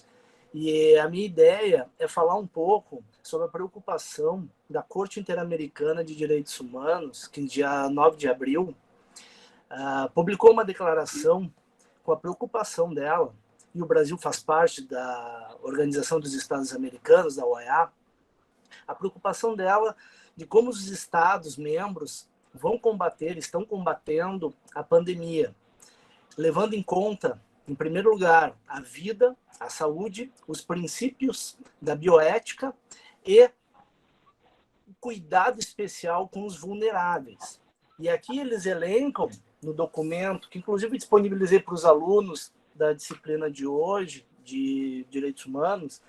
e a minha ideia é falar um pouco sobre a preocupação da Corte Interamericana de Direitos Humanos, que, dia 9 de abril, publicou uma declaração com a preocupação dela, e o Brasil faz parte da Organização dos Estados Americanos, da OEA, a preocupação dela de como os Estados membros estão combatendo a pandemia, levando em conta, em primeiro lugar, a vida, a saúde, os princípios da bioética e o cuidado especial com os vulneráveis. E aqui eles elencam, no documento, que inclusive disponibilizei para os alunos da disciplina de hoje, de Direitos Humanos,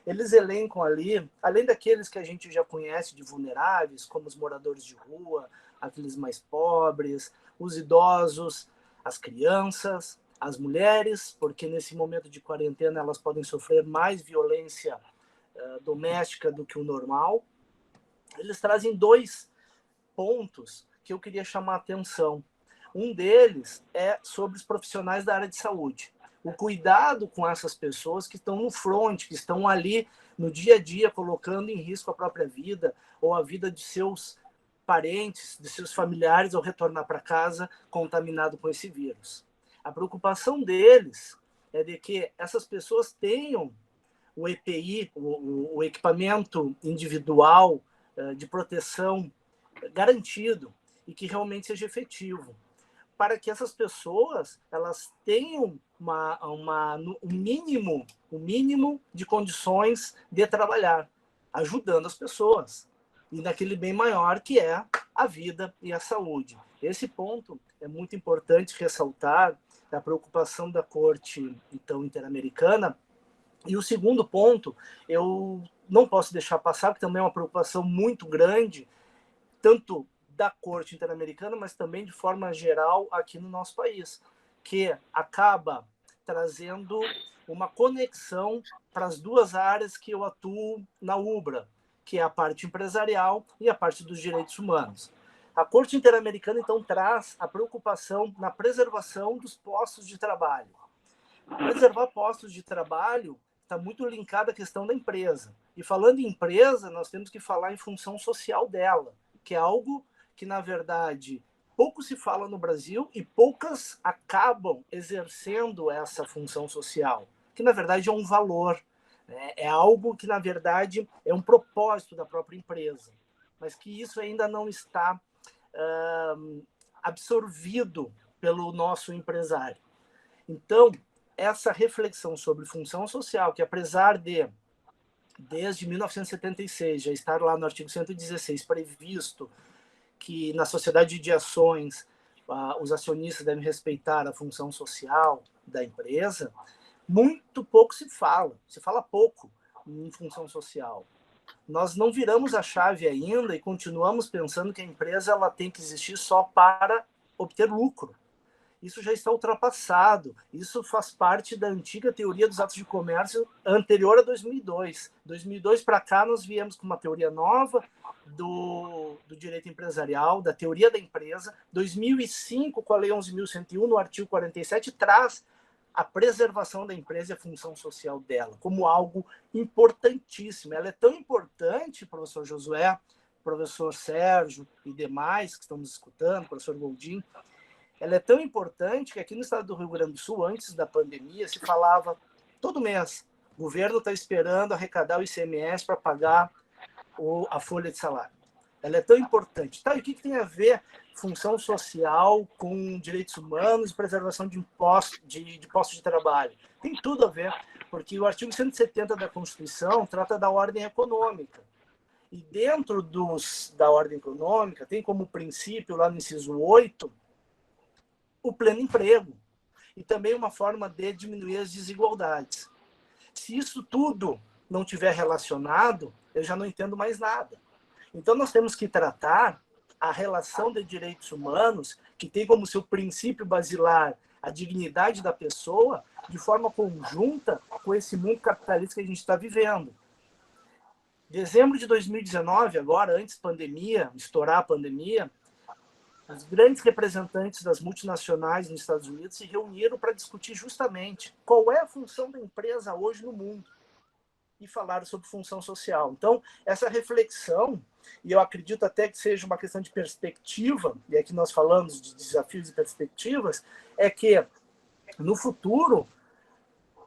eles elencam ali, além daqueles que a gente já conhece de vulneráveis, como os moradores de rua, aqueles mais pobres, os idosos, as crianças, as mulheres, porque nesse momento de quarentena elas podem sofrer mais violência doméstica do que o normal. Eles trazem 2 pontos que eu queria chamar a atenção. Um deles é sobre os profissionais da área de saúde. O cuidado com essas pessoas que estão no front, que estão ali no dia a dia, colocando em risco a própria vida ou a vida de seus parentes, de seus familiares, ao retornar para casa contaminado com esse vírus. A preocupação deles é de que essas pessoas tenham o EPI, o equipamento individual de proteção garantido e que realmente seja efetivo, para que essas pessoas elas tenham um mínimo de condições de trabalhar, ajudando as pessoas, e naquele bem maior que é a vida e a saúde. Esse ponto é muito importante ressaltar, a preocupação da Corte então, Interamericana. E o segundo ponto, eu não posso deixar passar, porque também é uma preocupação muito grande, tanto da Corte Interamericana, mas também de forma geral aqui no nosso país, que acaba trazendo uma conexão para as 2 áreas que eu atuo na UBRA, que é a parte empresarial e a parte dos direitos humanos. A Corte Interamericana, então, traz a preocupação na preservação dos postos de trabalho. Preservar postos de trabalho está muito linkado à questão da empresa. E falando em empresa, nós temos que falar em função social dela, que é algo que, na verdade, pouco se fala no Brasil e poucas acabam exercendo essa função social, que, na verdade, é um valor, né? É algo que, na verdade, é um propósito da própria empresa, mas que isso ainda não está absorvido pelo nosso empresário. Então, essa reflexão sobre função social, que apesar de, desde 1976, já estar lá no artigo 116 previsto que na sociedade de ações os acionistas devem respeitar a função social da empresa, muito pouco se fala pouco em função social. Nós não viramos a chave ainda e continuamos pensando que a empresa ela tem que existir só para obter lucro. Isso já está ultrapassado. Isso faz parte da antiga teoria dos atos de comércio anterior a 2002. 2002 para cá, nós viemos com uma teoria nova do direito empresarial, da teoria da empresa. 2005, com a Lei 11.101, no artigo 47, traz a preservação da empresa e a função social dela como algo importantíssimo. Ela é tão importante, professor Josué, professor Sérgio e demais que estamos escutando, professor Goldin, ela é tão importante que aqui no estado do Rio Grande do Sul, antes da pandemia, se falava todo mês, o governo está esperando arrecadar o ICMS para pagar a folha de salário. Ela é tão importante. Tá, e o que tem a ver função social com direitos humanos e preservação de postos de trabalho. Tem tudo a ver, porque o artigo 170 da Constituição trata da ordem econômica. E dentro da ordem econômica, tem como princípio, lá no inciso 8, o pleno emprego. E também uma forma de diminuir as desigualdades. Se isso tudo não tiver relacionado, eu já não entendo mais nada. Então, nós temos que tratar a relação de direitos humanos, que tem como seu princípio basilar a dignidade da pessoa, de forma conjunta com esse mundo capitalista que a gente está vivendo. Dezembro de 2019, agora, antes da pandemia, estourar a pandemia, os grandes representantes das multinacionais nos Estados Unidos se reuniram para discutir justamente qual é a função da empresa hoje no mundo e falaram sobre função social. Então, essa reflexão, e eu acredito até que seja uma questão de perspectiva, e aqui nós falamos de desafios e perspectivas, é que, no futuro,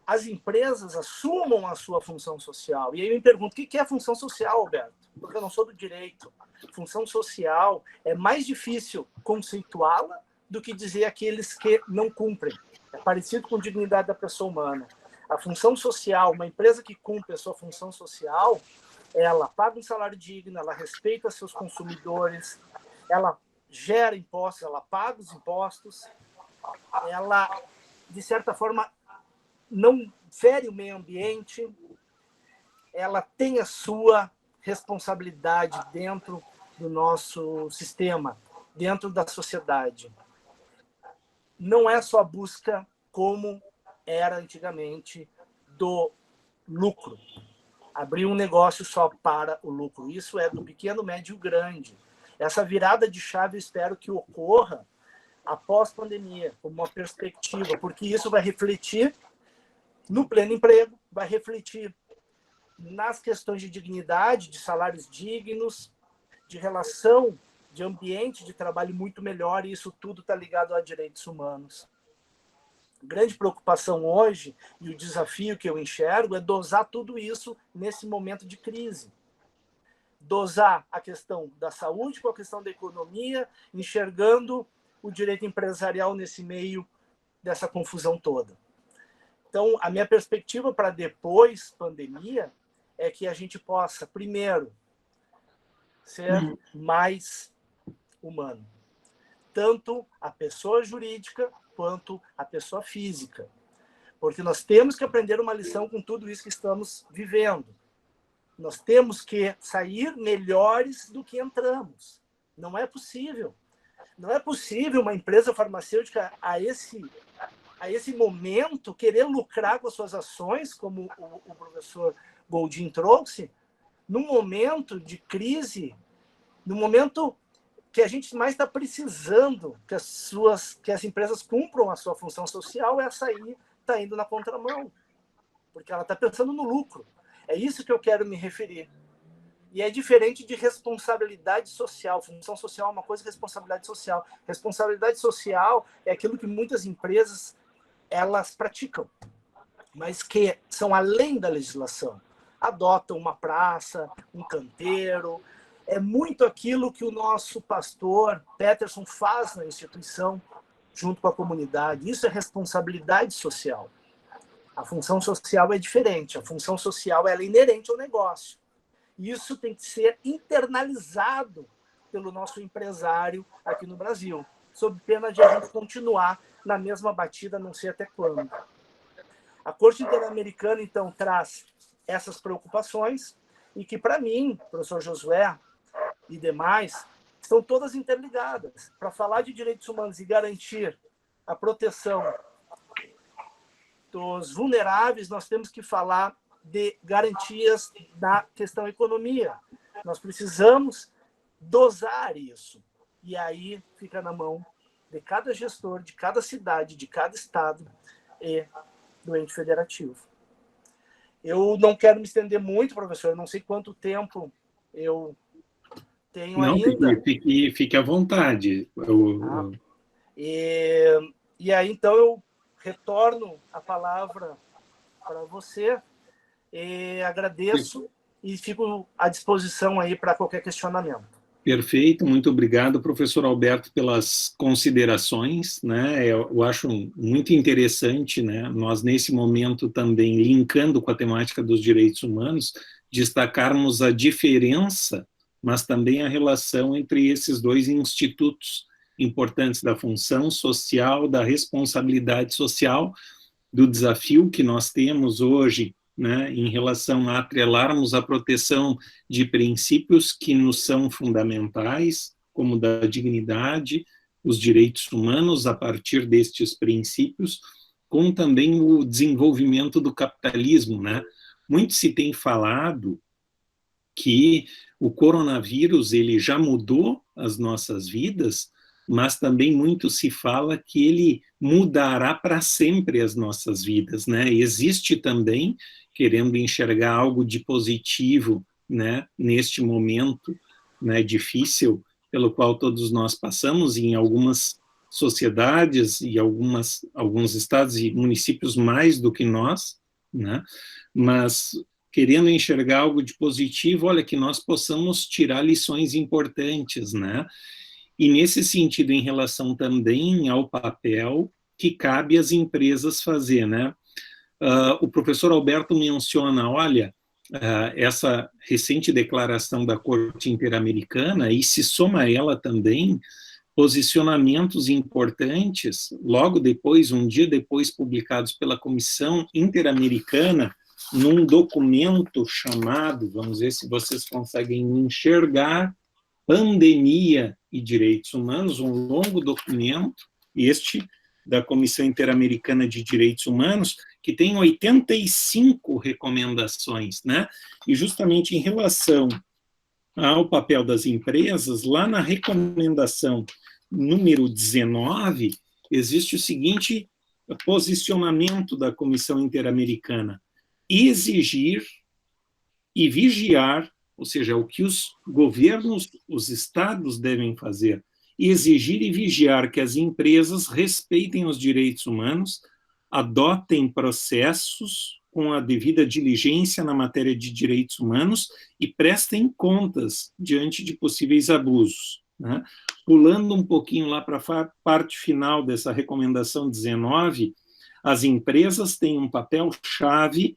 as empresas assumam a sua função social. E aí eu me pergunto, o que é função social, Alberto? Porque eu não sou do direito. Função social é mais difícil conceituá-la do que dizer aqueles que não cumprem. É parecido com a dignidade da pessoa humana. A função social, uma empresa que cumpre a sua função social, ela paga um salário digno, ela respeita seus consumidores, ela gera impostos, ela paga os impostos, ela, de certa forma, não fere o meio ambiente, ela tem a sua responsabilidade dentro do nosso sistema, dentro da sociedade. Não é só a busca como era antigamente do lucro. Abrir um negócio só para o lucro. Isso é do pequeno, médio e grande. Essa virada de chave eu espero que ocorra após a pandemia, como uma perspectiva, porque isso vai refletir no pleno emprego, vai refletir nas questões de dignidade, de salários dignos, de relação, de ambiente de trabalho muito melhor, e isso tudo está ligado a direitos humanos. Grande preocupação hoje, e o desafio que eu enxergo, é dosar tudo isso nesse momento de crise. Dosar a questão da saúde com a questão da economia, enxergando o direito empresarial nesse meio dessa confusão toda. Então, a minha perspectiva para depois pandemia é que a gente possa, primeiro, ser mais humano. Tanto a pessoa jurídica quanto a pessoa física. Porque nós temos que aprender uma lição com tudo isso que estamos vivendo. Nós temos que sair melhores do que entramos. Não é possível. Não é possível uma empresa farmacêutica a esse momento querer lucrar com as suas ações, como o professor Goldin trouxe, num momento de crise, no momento que a gente mais está precisando que as empresas cumpram a sua função social, essa aí está indo na contramão, porque ela está pensando no lucro. É isso que eu quero me referir. E é diferente de responsabilidade social. Função social é uma coisa, responsabilidade social. Responsabilidade social é aquilo que muitas empresas elas praticam, mas que são além da legislação. Adotam uma praça, um canteiro. É muito aquilo que o nosso pastor Peterson faz na instituição, junto com a comunidade. Isso é responsabilidade social. A função social é diferente. A função social ela é inerente ao negócio. Isso tem que ser internalizado pelo nosso empresário aqui no Brasil, sob pena de a gente continuar na mesma batida, não sei até quando. A Corte Interamericana, então, traz essas preocupações e que, para mim, professor Josué e demais, estão todas interligadas. Para falar de direitos humanos e garantir a proteção dos vulneráveis, nós temos que falar de garantias da questão economia. Nós precisamos dosar isso. E aí fica na mão de cada gestor, de cada cidade, de cada estado e do ente federativo. Eu não quero me estender muito, professor, eu não sei quanto tempo eu tenho ainda. Fique à vontade. E aí, então, eu retorno a palavra para você, e agradeço e fico à disposição aí para qualquer questionamento. Perfeito, muito obrigado, professor Alberto, pelas considerações, né? Eu acho muito interessante, né? Nós, nesse momento, também linkando com a temática dos direitos humanos, destacarmos a diferença, mas também a relação entre esses dois institutos importantes da função social, da responsabilidade social, do desafio que nós temos hoje, né, em relação a atrelarmos a proteção de princípios que nos são fundamentais, como da dignidade, os direitos humanos a partir destes princípios, com também o desenvolvimento do capitalismo, né? Muito se tem falado que o coronavírus ele já mudou as nossas vidas, mas também muito se fala que ele mudará para sempre as nossas vidas, né? Existe também, querendo enxergar algo de positivo, né, neste momento, né, difícil pelo qual todos nós passamos em algumas sociedades e alguns estados e municípios mais do que nós, né? Mas querendo enxergar algo de positivo, olha, que nós possamos tirar lições importantes, né? E nesse sentido, em relação também ao papel que cabe às empresas fazer, né? O professor Alberto menciona, olha, essa recente declaração da Corte Interamericana, e se soma a ela também posicionamentos importantes, logo depois, um dia depois, publicados pela Comissão Interamericana, num documento chamado, vamos ver se vocês conseguem enxergar, Pandemia e Direitos Humanos, um longo documento, este da Comissão Interamericana de Direitos Humanos, que tem 85 recomendações, né? E justamente em relação ao papel das empresas, lá na recomendação número 19, existe o seguinte posicionamento da Comissão Interamericana: exigir e vigiar, ou seja, o que os governos, os estados devem fazer, exigir e vigiar que as empresas respeitem os direitos humanos, adotem processos com a devida diligência na matéria de direitos humanos e prestem contas diante de possíveis abusos, né? Pulando um pouquinho lá para a parte final dessa recomendação 19, as empresas têm um papel-chave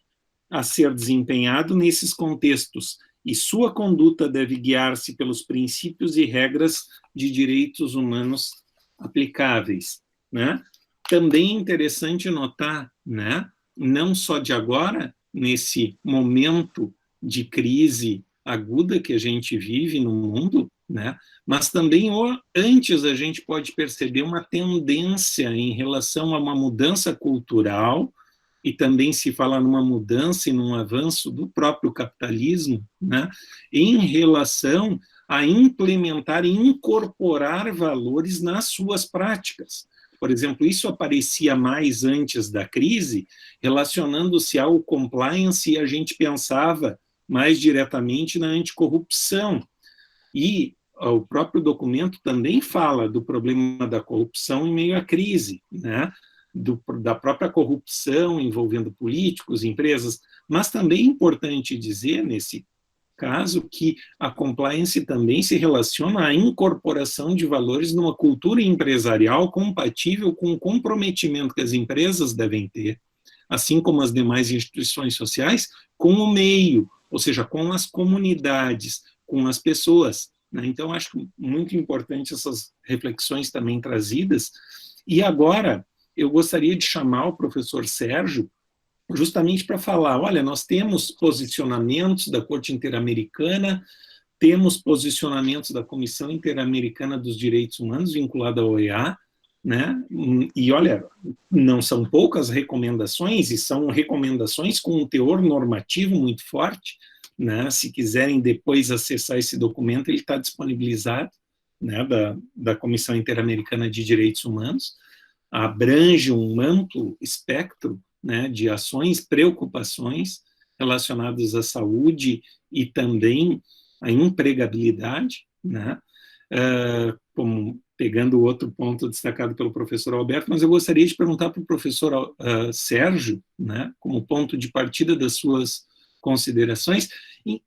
a ser desempenhado nesses contextos, e sua conduta deve guiar-se pelos princípios e regras de direitos humanos aplicáveis, né? Também é interessante notar, né, não só de agora, nesse momento de crise aguda que a gente vive no mundo, né, mas também antes a gente pode perceber uma tendência em relação a uma mudança cultural, e também se fala numa mudança e num avanço do próprio capitalismo, né, em relação a implementar e incorporar valores nas suas práticas. Por exemplo, isso aparecia mais antes da crise, relacionando-se ao compliance, e a gente pensava mais diretamente na anticorrupção. E o próprio documento também fala do problema da corrupção em meio à crise, né? Da própria corrupção envolvendo políticos, empresas, mas também é importante dizer, nesse caso, que a compliance também se relaciona à incorporação de valores numa cultura empresarial compatível com o comprometimento que as empresas devem ter, assim como as demais instituições sociais, com o meio, ou seja, com as comunidades, com as pessoas, né? Então, acho muito importante essas reflexões também trazidas. E agora, eu gostaria de chamar o professor Sérgio justamente para falar, olha, nós temos posicionamentos da Corte Interamericana, temos posicionamentos da Comissão Interamericana dos Direitos Humanos, vinculada à OEA, né? E, olha, não são poucas recomendações, e são recomendações com um teor normativo muito forte, né? Se quiserem depois acessar esse documento, ele está disponibilizado, né, da Comissão Interamericana de Direitos Humanos, abrange um amplo espectro, né, de ações, preocupações relacionadas à saúde e também à empregabilidade, né, como pegando outro ponto destacado pelo professor Alberto, mas eu gostaria de perguntar para o professor Sérgio, né, como ponto de partida das suas considerações.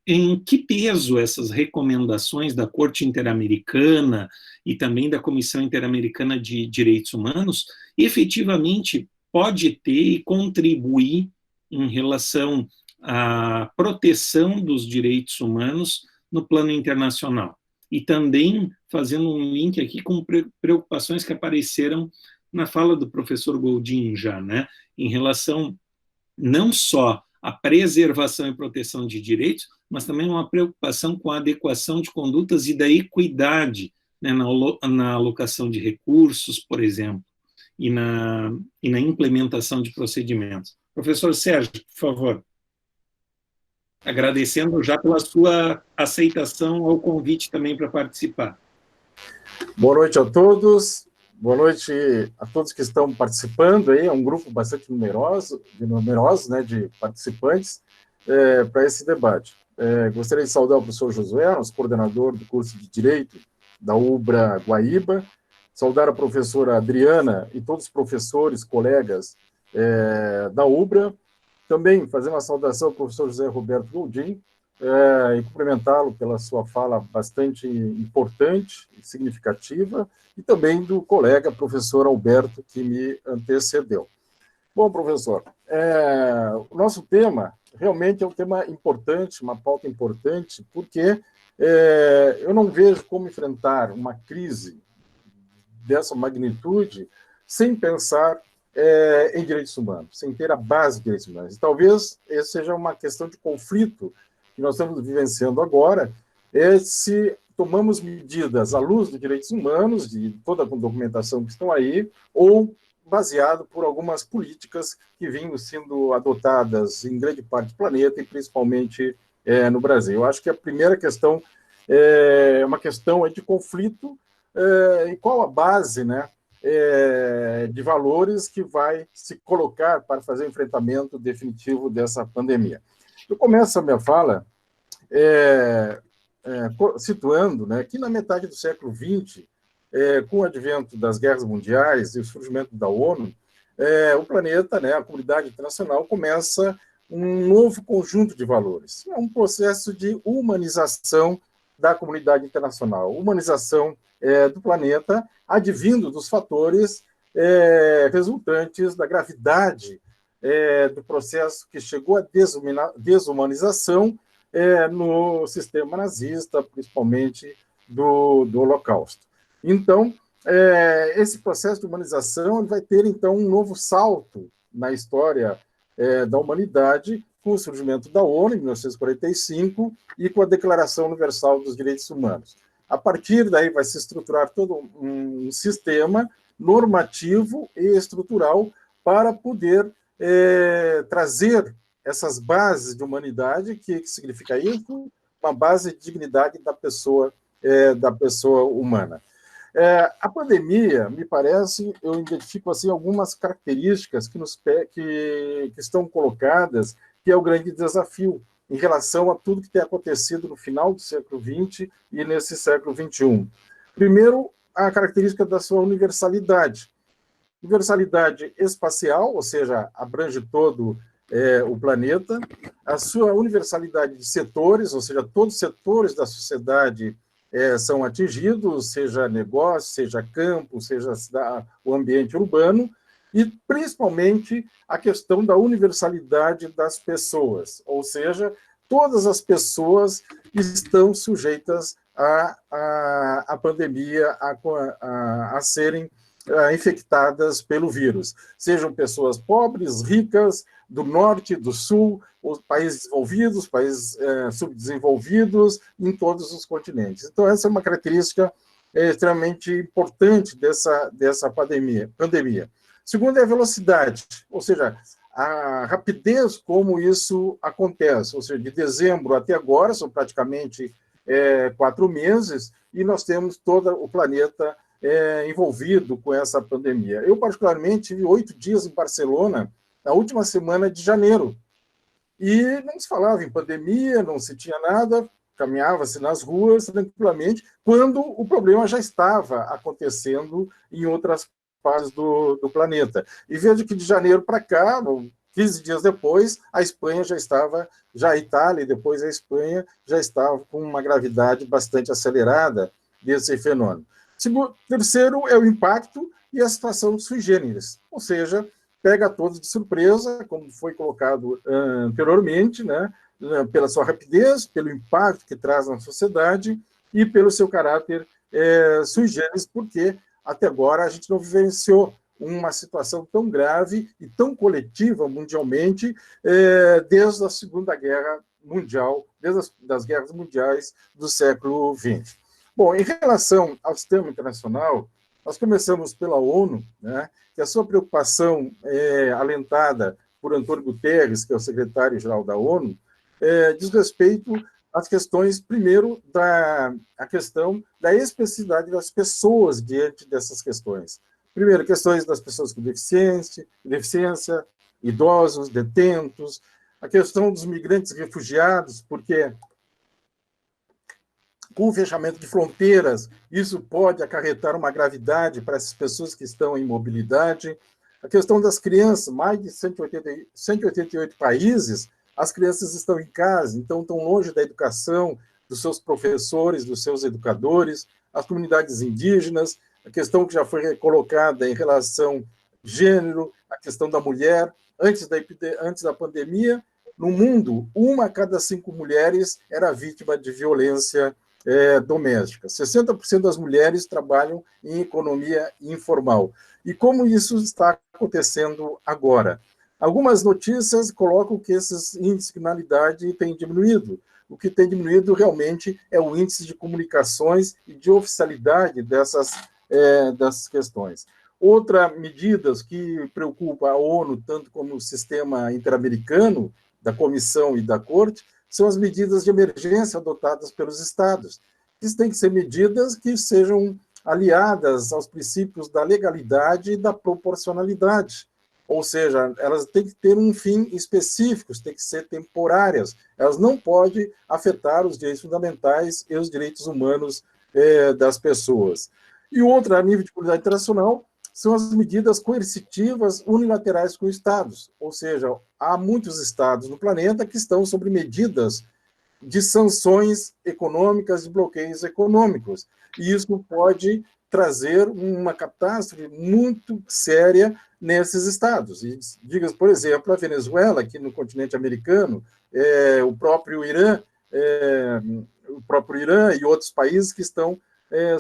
Em que peso essas recomendações da Corte Interamericana e também da Comissão Interamericana de Direitos Humanos efetivamente pode ter e contribuir em relação à proteção dos direitos humanos no plano internacional? E também fazendo um link aqui com preocupações que apareceram na fala do professor Goldin já, né, em relação não só à preservação e proteção de direitos, mas também uma preocupação com a adequação de condutas e da equidade, né, na alocação de recursos, por exemplo, e na implementação de procedimentos. Professor Sérgio, por favor. Agradecendo já pela sua aceitação ao convite também para participar. Boa noite a todos. Boa noite a todos que estão participando aí, é um grupo bastante numeroso, né, de participantes para esse debate. Gostaria de saudar o professor Josué, nosso coordenador do curso de Direito da UBRA Guaíba, saudar a professora Adriana e todos os professores, colegas da UBRA, também fazer uma saudação ao professor José Roberto Goldin, e cumprimentá-lo pela sua fala bastante importante e significativa, e também do colega professor Alberto, que me antecedeu. Bom, professor, o nosso tema realmente é um tema importante, uma pauta importante, porque eu não vejo como enfrentar uma crise dessa magnitude sem pensar em direitos humanos, sem ter a base de direitos humanos. E talvez essa seja uma questão de conflito que nós estamos vivenciando agora, se tomamos medidas à luz dos direitos humanos, de toda a documentação que estão aí, ou baseado por algumas políticas que vinham sendo adotadas em grande parte do planeta, e principalmente no Brasil. Eu acho que a primeira questão é uma questão de conflito, e qual a base, né, de valores que vai se colocar para fazer o enfrentamento definitivo dessa pandemia. Eu começo a minha fala situando, né, que na metade do século XX, com o advento das guerras mundiais e o surgimento da ONU, o planeta, né, a comunidade internacional, começa um novo conjunto de valores. É um processo de humanização da comunidade internacional, humanização do planeta, advindo dos fatores resultantes da gravidade do processo que chegou à desumanização no sistema nazista, principalmente do Holocausto. Então, esse processo de humanização vai ter, então, um novo salto na história da humanidade, com o surgimento da ONU, em 1945, e com a Declaração Universal dos Direitos Humanos. A partir daí vai se estruturar todo um sistema normativo e estrutural para poder trazer essas bases de humanidade. O que significa isso? Uma base de dignidade da pessoa humana. A pandemia, me parece, eu identifico assim, algumas características que estão colocadas, que é o grande desafio em relação a tudo que tem acontecido no final do século XX e nesse século XXI. Primeiro, a característica da sua universalidade. Universalidade espacial, ou seja, abrange todo o planeta, a sua universalidade de setores, ou seja, todos os setores da sociedade são atingidos, seja negócio, seja campo, seja o ambiente urbano, e principalmente a questão da universalidade das pessoas, ou seja, todas as pessoas estão sujeitas à pandemia, a serem infectadas pelo vírus, sejam pessoas pobres, ricas, do norte, do sul, os países desenvolvidos, países subdesenvolvidos, em todos os continentes. Então, essa é uma característica extremamente importante dessa pandemia. Segundo é a velocidade, ou seja, a rapidez como isso acontece, ou seja, de dezembro até agora, são praticamente 4 meses, e nós temos todo o planeta envolvido com essa pandemia. Eu, particularmente, tive 8 dias em Barcelona, na última semana de janeiro, e não se falava em pandemia, não se tinha nada, caminhava-se nas ruas tranquilamente, quando o problema já estava acontecendo em outras partes do planeta. E vejo que de janeiro para cá, 15 dias depois, a Espanha já a Itália e depois a Espanha já estava com uma gravidade bastante acelerada desse fenômeno. Terceiro é o impacto e a situação sui generis, ou seja, pega todos de surpresa, como foi colocado anteriormente, né, pela sua rapidez, pelo impacto que traz na sociedade e pelo seu caráter sui generis, porque até agora a gente não vivenciou uma situação tão grave e tão coletiva mundialmente desde a Segunda Guerra Mundial, desde as guerras mundiais do século XX. Bom, em relação ao sistema internacional, nós começamos pela ONU, né, que a sua preocupação alentada por Antônio Guterres, que é o secretário-geral da ONU, diz respeito às questões, primeiro, a questão da especificidade das pessoas diante dessas questões. Primeiro, questões das pessoas com deficiência, idosos, detentos, a questão dos migrantes refugiados, porque com o fechamento de fronteiras, isso pode acarretar uma gravidade para essas pessoas que estão em mobilidade. A questão das crianças, mais de 188 países, as crianças estão em casa, então estão longe da educação, dos seus professores, dos seus educadores, as comunidades indígenas, a questão que já foi colocada em relação ao gênero, a questão da mulher. Antes da pandemia, no mundo, 1 a cada 5 mulheres era vítima de violência doméstica. 60% das mulheres trabalham em economia informal. E como isso está acontecendo agora? Algumas notícias colocam que esses índices de criminalidade têm diminuído. O que tem diminuído realmente é o índice de comunicações e de oficialidade dessas questões. Outra medida que preocupa a ONU, tanto como o sistema interamericano, da Comissão e da Corte, são as medidas de emergência adotadas pelos Estados. Isso tem que ser medidas que sejam aliadas aos princípios da legalidade e da proporcionalidade. Ou seja, elas têm que ter um fim específico, têm que ser temporárias. Elas não podem afetar os direitos fundamentais e os direitos humanos das pessoas. E outra, a nível de comunidade internacional, são as medidas coercitivas unilaterais com Estados. Ou seja, há muitos Estados no planeta que estão sob medidas de sanções econômicas, de bloqueios econômicos. E isso pode trazer uma catástrofe muito séria nesses Estados. E, diga, por exemplo, a Venezuela, aqui no continente americano, o próprio Irã e outros países que estão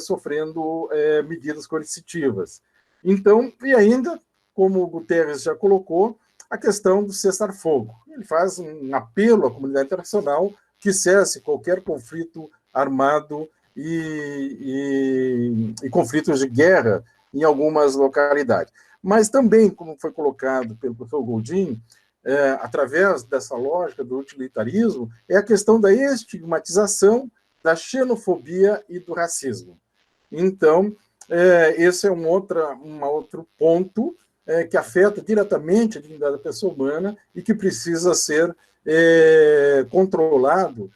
sofrendo medidas coercitivas. Então, e ainda, como o Guterres já colocou, a questão do cessar-fogo. Ele faz um apelo à comunidade internacional que cesse qualquer conflito armado e conflitos de guerra em algumas localidades. Mas também, como foi colocado pelo professor Goldin, através dessa lógica do utilitarismo, é a questão da estigmatização, da xenofobia e do racismo. Então, esse é um outro ponto que afeta diretamente a dignidade da pessoa humana e que precisa ser controlado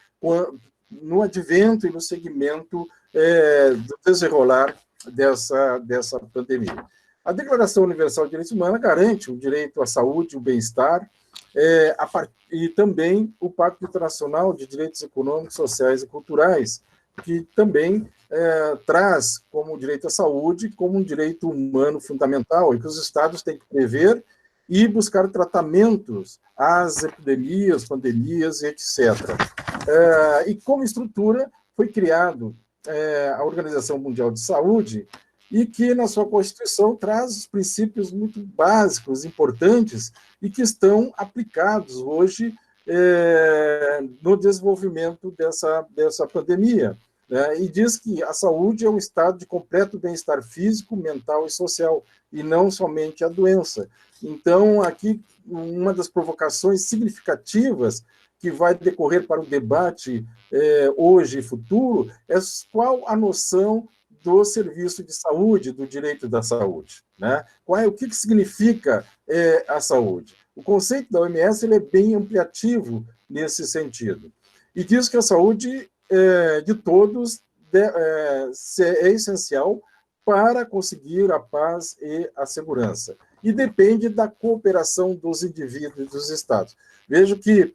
no advento e no segmento do desenrolar dessa pandemia. A Declaração Universal de Direitos Humanos garante o direito à saúde, o bem-estar, e também o Pacto Internacional de Direitos Econômicos, Sociais e Culturais, que também traz como direito à saúde como um direito humano fundamental e que os Estados têm que prever e buscar tratamentos às epidemias, pandemias, etc. E como estrutura foi criado a Organização Mundial de Saúde e que, na sua Constituição, traz os princípios muito básicos, importantes, e que estão aplicados hoje no desenvolvimento dessa pandemia. E diz que a saúde é um estado de completo bem-estar físico, mental e social, e não somente a doença. Então, aqui, uma das provocações significativas que vai decorrer para o debate hoje e futuro é qual a noção do serviço de saúde, do direito da saúde. Né? O que significa a saúde? O conceito da OMS ele é bem ampliativo nesse sentido. E diz que a saúde de todos é essencial para conseguir a paz e a segurança. e depende da cooperação dos indivíduos e dos Estados. Vejo que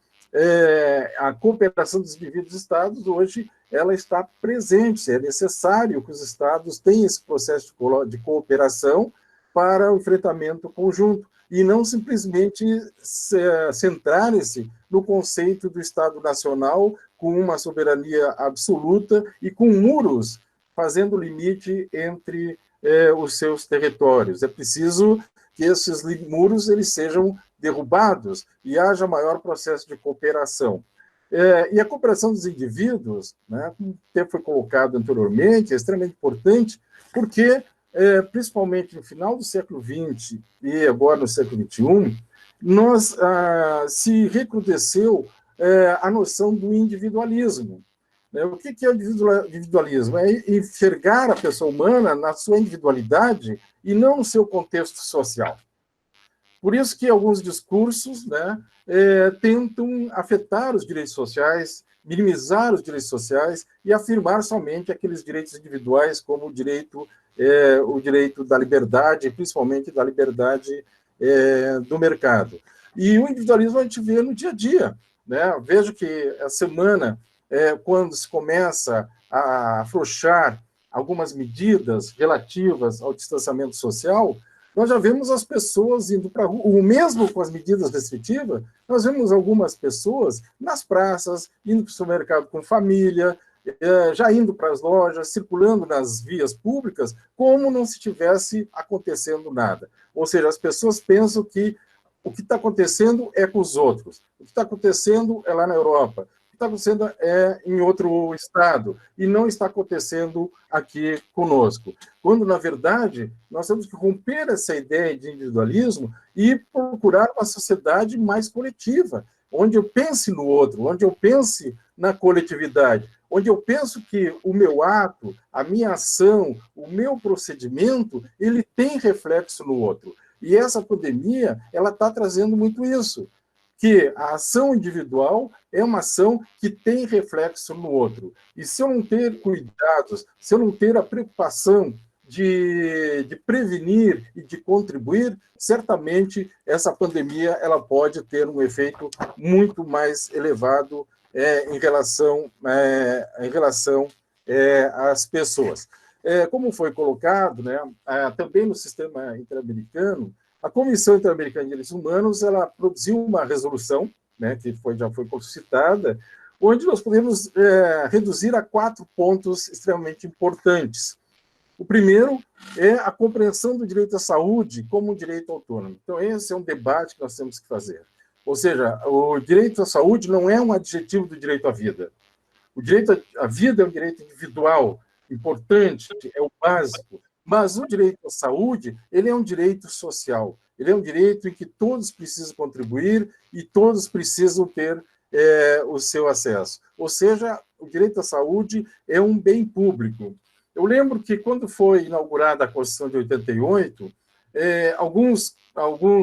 a cooperação dos indivíduos e Estados hoje ela está presente, é necessário que os Estados tenham esse processo de cooperação para o enfrentamento conjunto, e não simplesmente centrarem-se no conceito do Estado Nacional com uma soberania absoluta e com muros fazendo limite entre os seus territórios. É preciso que esses muros eles sejam derrubados e haja maior processo de cooperação. E a cooperação dos indivíduos, né, como foi colocado anteriormente, é extremamente importante, porque, principalmente no final do século XX e agora no século XXI, se recrudesceu a noção do individualismo. O que é o individualismo? É enxergar a pessoa humana na sua individualidade e não no seu contexto social. Por isso que alguns discursos, né, tentam afetar os direitos sociais, minimizar os direitos sociais e afirmar somente aqueles direitos individuais, como o direito da liberdade, principalmente da liberdade do mercado. E o individualismo a gente vê no dia a dia. Né? Vejo que a semana, quando se começa a afrouxar algumas medidas relativas ao distanciamento social, nós já vemos as pessoas indo para a rua, o mesmo com as medidas restritivas, nós vemos algumas pessoas nas praças, indo para o supermercado com família, já indo para as lojas, circulando nas vias públicas, como não se tivesse acontecendo nada. Ou seja, as pessoas pensam que o que está acontecendo é com os outros, o que está acontecendo é lá na Europa, o que está acontecendo é em outro estado, e não está acontecendo aqui conosco. Quando, na verdade, nós temos que romper essa ideia de individualismo e procurar uma sociedade mais coletiva, onde eu pense no outro, onde eu pense na coletividade, onde eu penso que o meu ato, a minha ação, o meu procedimento, ele tem reflexo no outro. E essa pandemia, ela está trazendo muito isso, que a ação individual é uma ação que tem reflexo no outro. E se eu não ter cuidados, se eu não ter a preocupação de prevenir e de contribuir, certamente essa pandemia ela pode ter um efeito muito mais elevado em relação às pessoas. Como foi colocado, né, também no sistema interamericano, a Comissão Interamericana de Direitos Humanos ela produziu uma resolução, né, que já foi citada, onde nós podemos reduzir a 4 pontos extremamente importantes. O primeiro é a compreensão do direito à saúde como um direito autônomo. Então, esse é um debate que nós temos que fazer. Ou seja, o direito à saúde não é um adjetivo do direito à vida. O direito à vida é um direito individual, importante, é o básico. Mas o direito à saúde, ele é um direito social. Ele é um direito em que todos precisam contribuir e todos precisam ter o seu acesso. Ou seja, o direito à saúde é um bem público. Eu lembro que, quando foi inaugurada a Constituição de 88, alguns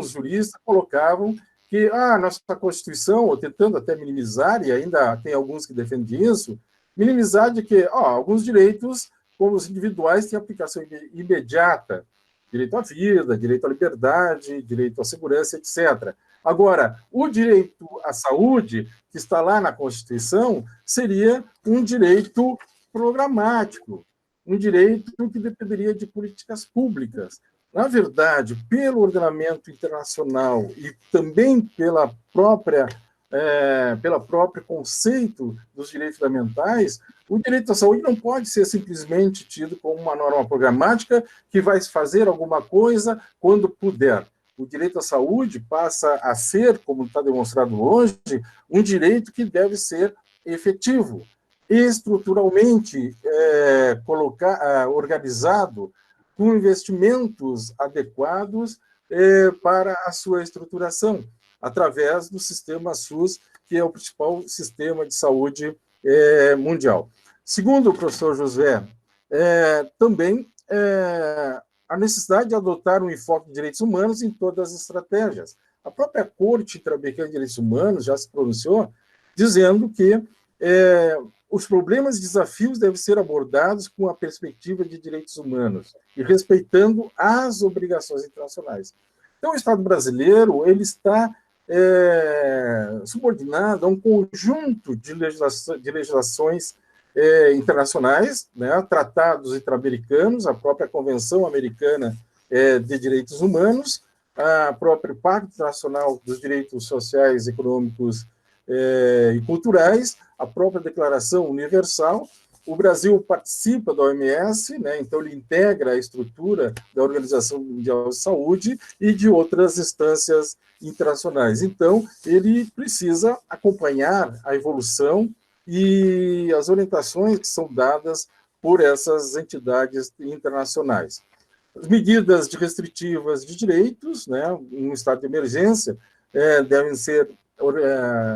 juristas colocavam que nossa Constituição, ou tentando até minimizar, e ainda tem alguns que defendem isso, minimizar de que alguns direitos, como os individuais, têm aplicação imediata, direito à vida, direito à liberdade, direito à segurança, etc. Agora, o direito à saúde, que está lá na Constituição, seria um direito programático, um direito que dependeria de políticas públicas. Na verdade, pelo ordenamento internacional e também pelo próprio conceito dos direitos fundamentais, o direito à saúde não pode ser simplesmente tido como uma norma programática que vai fazer alguma coisa quando puder. O direito à saúde passa a ser, como está demonstrado hoje, um direito que deve ser efetivo, estruturalmente organizado, com investimentos adequados para a sua estruturação, através do sistema SUS, que é o principal sistema de saúde mundial. Segundo o professor Josué, também a necessidade de adotar um enfoque de direitos humanos em todas as estratégias. A própria Corte Interamericana de Direitos Humanos já se pronunciou dizendo que os problemas e desafios devem ser abordados com a perspectiva de direitos humanos e respeitando as obrigações internacionais. Então, o Estado brasileiro ele está subordinado a um conjunto de legislações internacionais, né, tratados interamericanos, a própria Convenção Americana de Direitos Humanos, a própria Pacto Internacional dos Direitos Sociais, Econômicos e Culturais, a própria Declaração Universal. O Brasil participa da OMS, né, então ele integra a estrutura da Organização Mundial de Saúde e de outras instâncias internacionais. Então, ele precisa acompanhar a evolução e as orientações que são dadas por essas entidades internacionais. As medidas restritivas de direitos, né, em estado de emergência, devem ser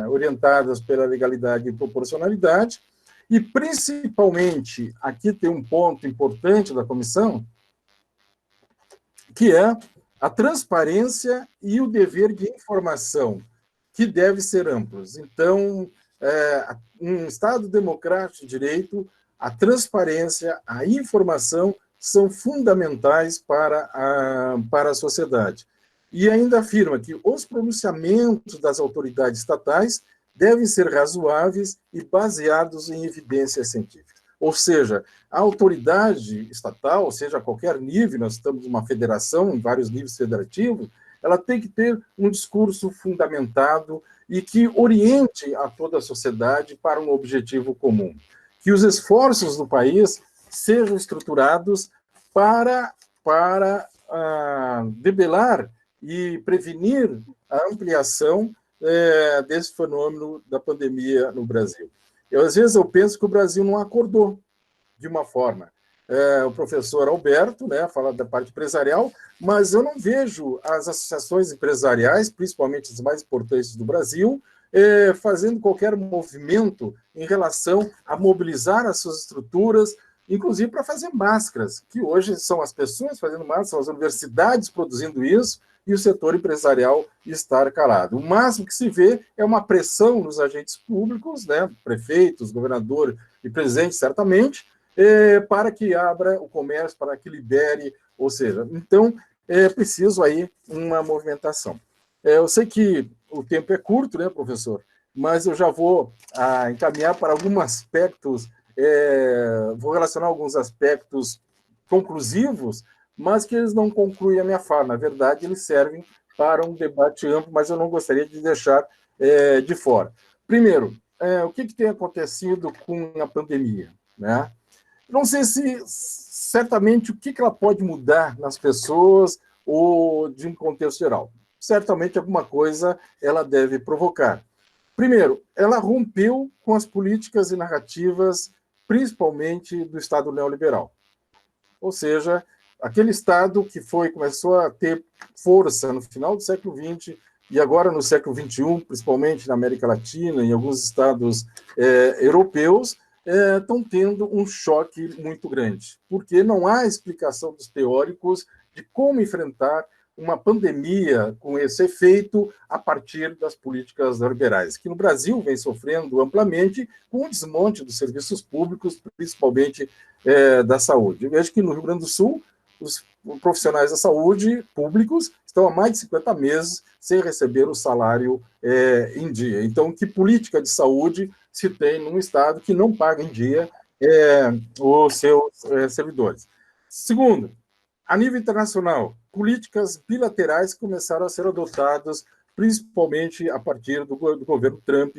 orientadas pela legalidade e proporcionalidade, e, principalmente, aqui tem um ponto importante da comissão, que é a transparência e o dever de informação, que deve ser amplos. Então, um Estado democrático de direito, a transparência, a informação são fundamentais para a sociedade. E ainda afirma que os pronunciamentos das autoridades estatais devem ser razoáveis e baseados em evidências científicas. Ou seja, a autoridade estatal, seja a qualquer nível, nós estamos numa federação, em vários níveis federativos, ela tem que ter um discurso fundamentado e que oriente a toda a sociedade para um objetivo comum. Que os esforços do país sejam estruturados para debelar e prevenir a ampliação desse fenômeno da pandemia no Brasil. Às vezes eu penso que o Brasil não acordou de uma forma. O professor Alberto, né, fala da parte empresarial, mas eu não vejo as associações empresariais, principalmente as mais importantes do Brasil, fazendo qualquer movimento em relação a mobilizar as suas estruturas, inclusive para fazer máscaras, que hoje são as pessoas fazendo máscaras, são as universidades produzindo isso, e o setor empresarial estar calado. O máximo que se vê é uma pressão nos agentes públicos, né, prefeitos, governador e presidente, certamente, para que abra o comércio, para que libere, ou seja, então é preciso aí uma movimentação. Eu sei que o tempo é curto, né, professor, mas eu já vou encaminhar para alguns aspectos, vou relacionar alguns aspectos conclusivos, mas que eles não concluem a minha fala. Na verdade, eles servem para um debate amplo, mas eu não gostaria de deixar de fora. Primeiro, o que tem acontecido com a pandemia, né? Não sei se, certamente, o que ela pode mudar nas pessoas ou de um contexto geral. Certamente, alguma coisa ela deve provocar. Primeiro, ela rompeu com as políticas e narrativas, principalmente do Estado neoliberal. Ou seja, aquele Estado que começou a ter força no final do século XX e agora no século XXI, principalmente na América Latina e em alguns estados europeus, estão tendo um choque muito grande, porque não há explicação dos teóricos de como enfrentar uma pandemia com esse efeito a partir das políticas neoliberais, que no Brasil vem sofrendo amplamente com o desmonte dos serviços públicos, principalmente da saúde. Eu vejo que no Rio Grande do Sul, os profissionais da saúde públicos estão há mais de 50 meses sem receber o salário em dia. Então, que política de saúde se tem num Estado que não paga em dia os seus servidores? Segundo, a nível internacional, políticas bilaterais começaram a ser adotadas, principalmente a partir do governo Trump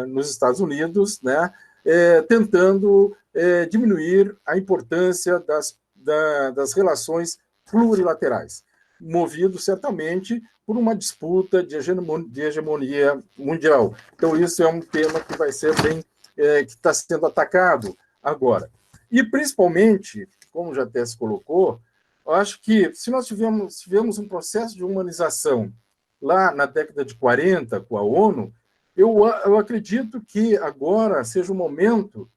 nos Estados Unidos, né, tentando diminuir a importância das relações plurilaterais, movido certamente por uma disputa de hegemonia mundial. Então, isso é um tema que vai ser que está sendo atacado agora. E, principalmente, como já até se colocou, eu acho que se nós tivemos um processo de humanização lá na década de 40 com a ONU, eu acredito que agora seja o momento,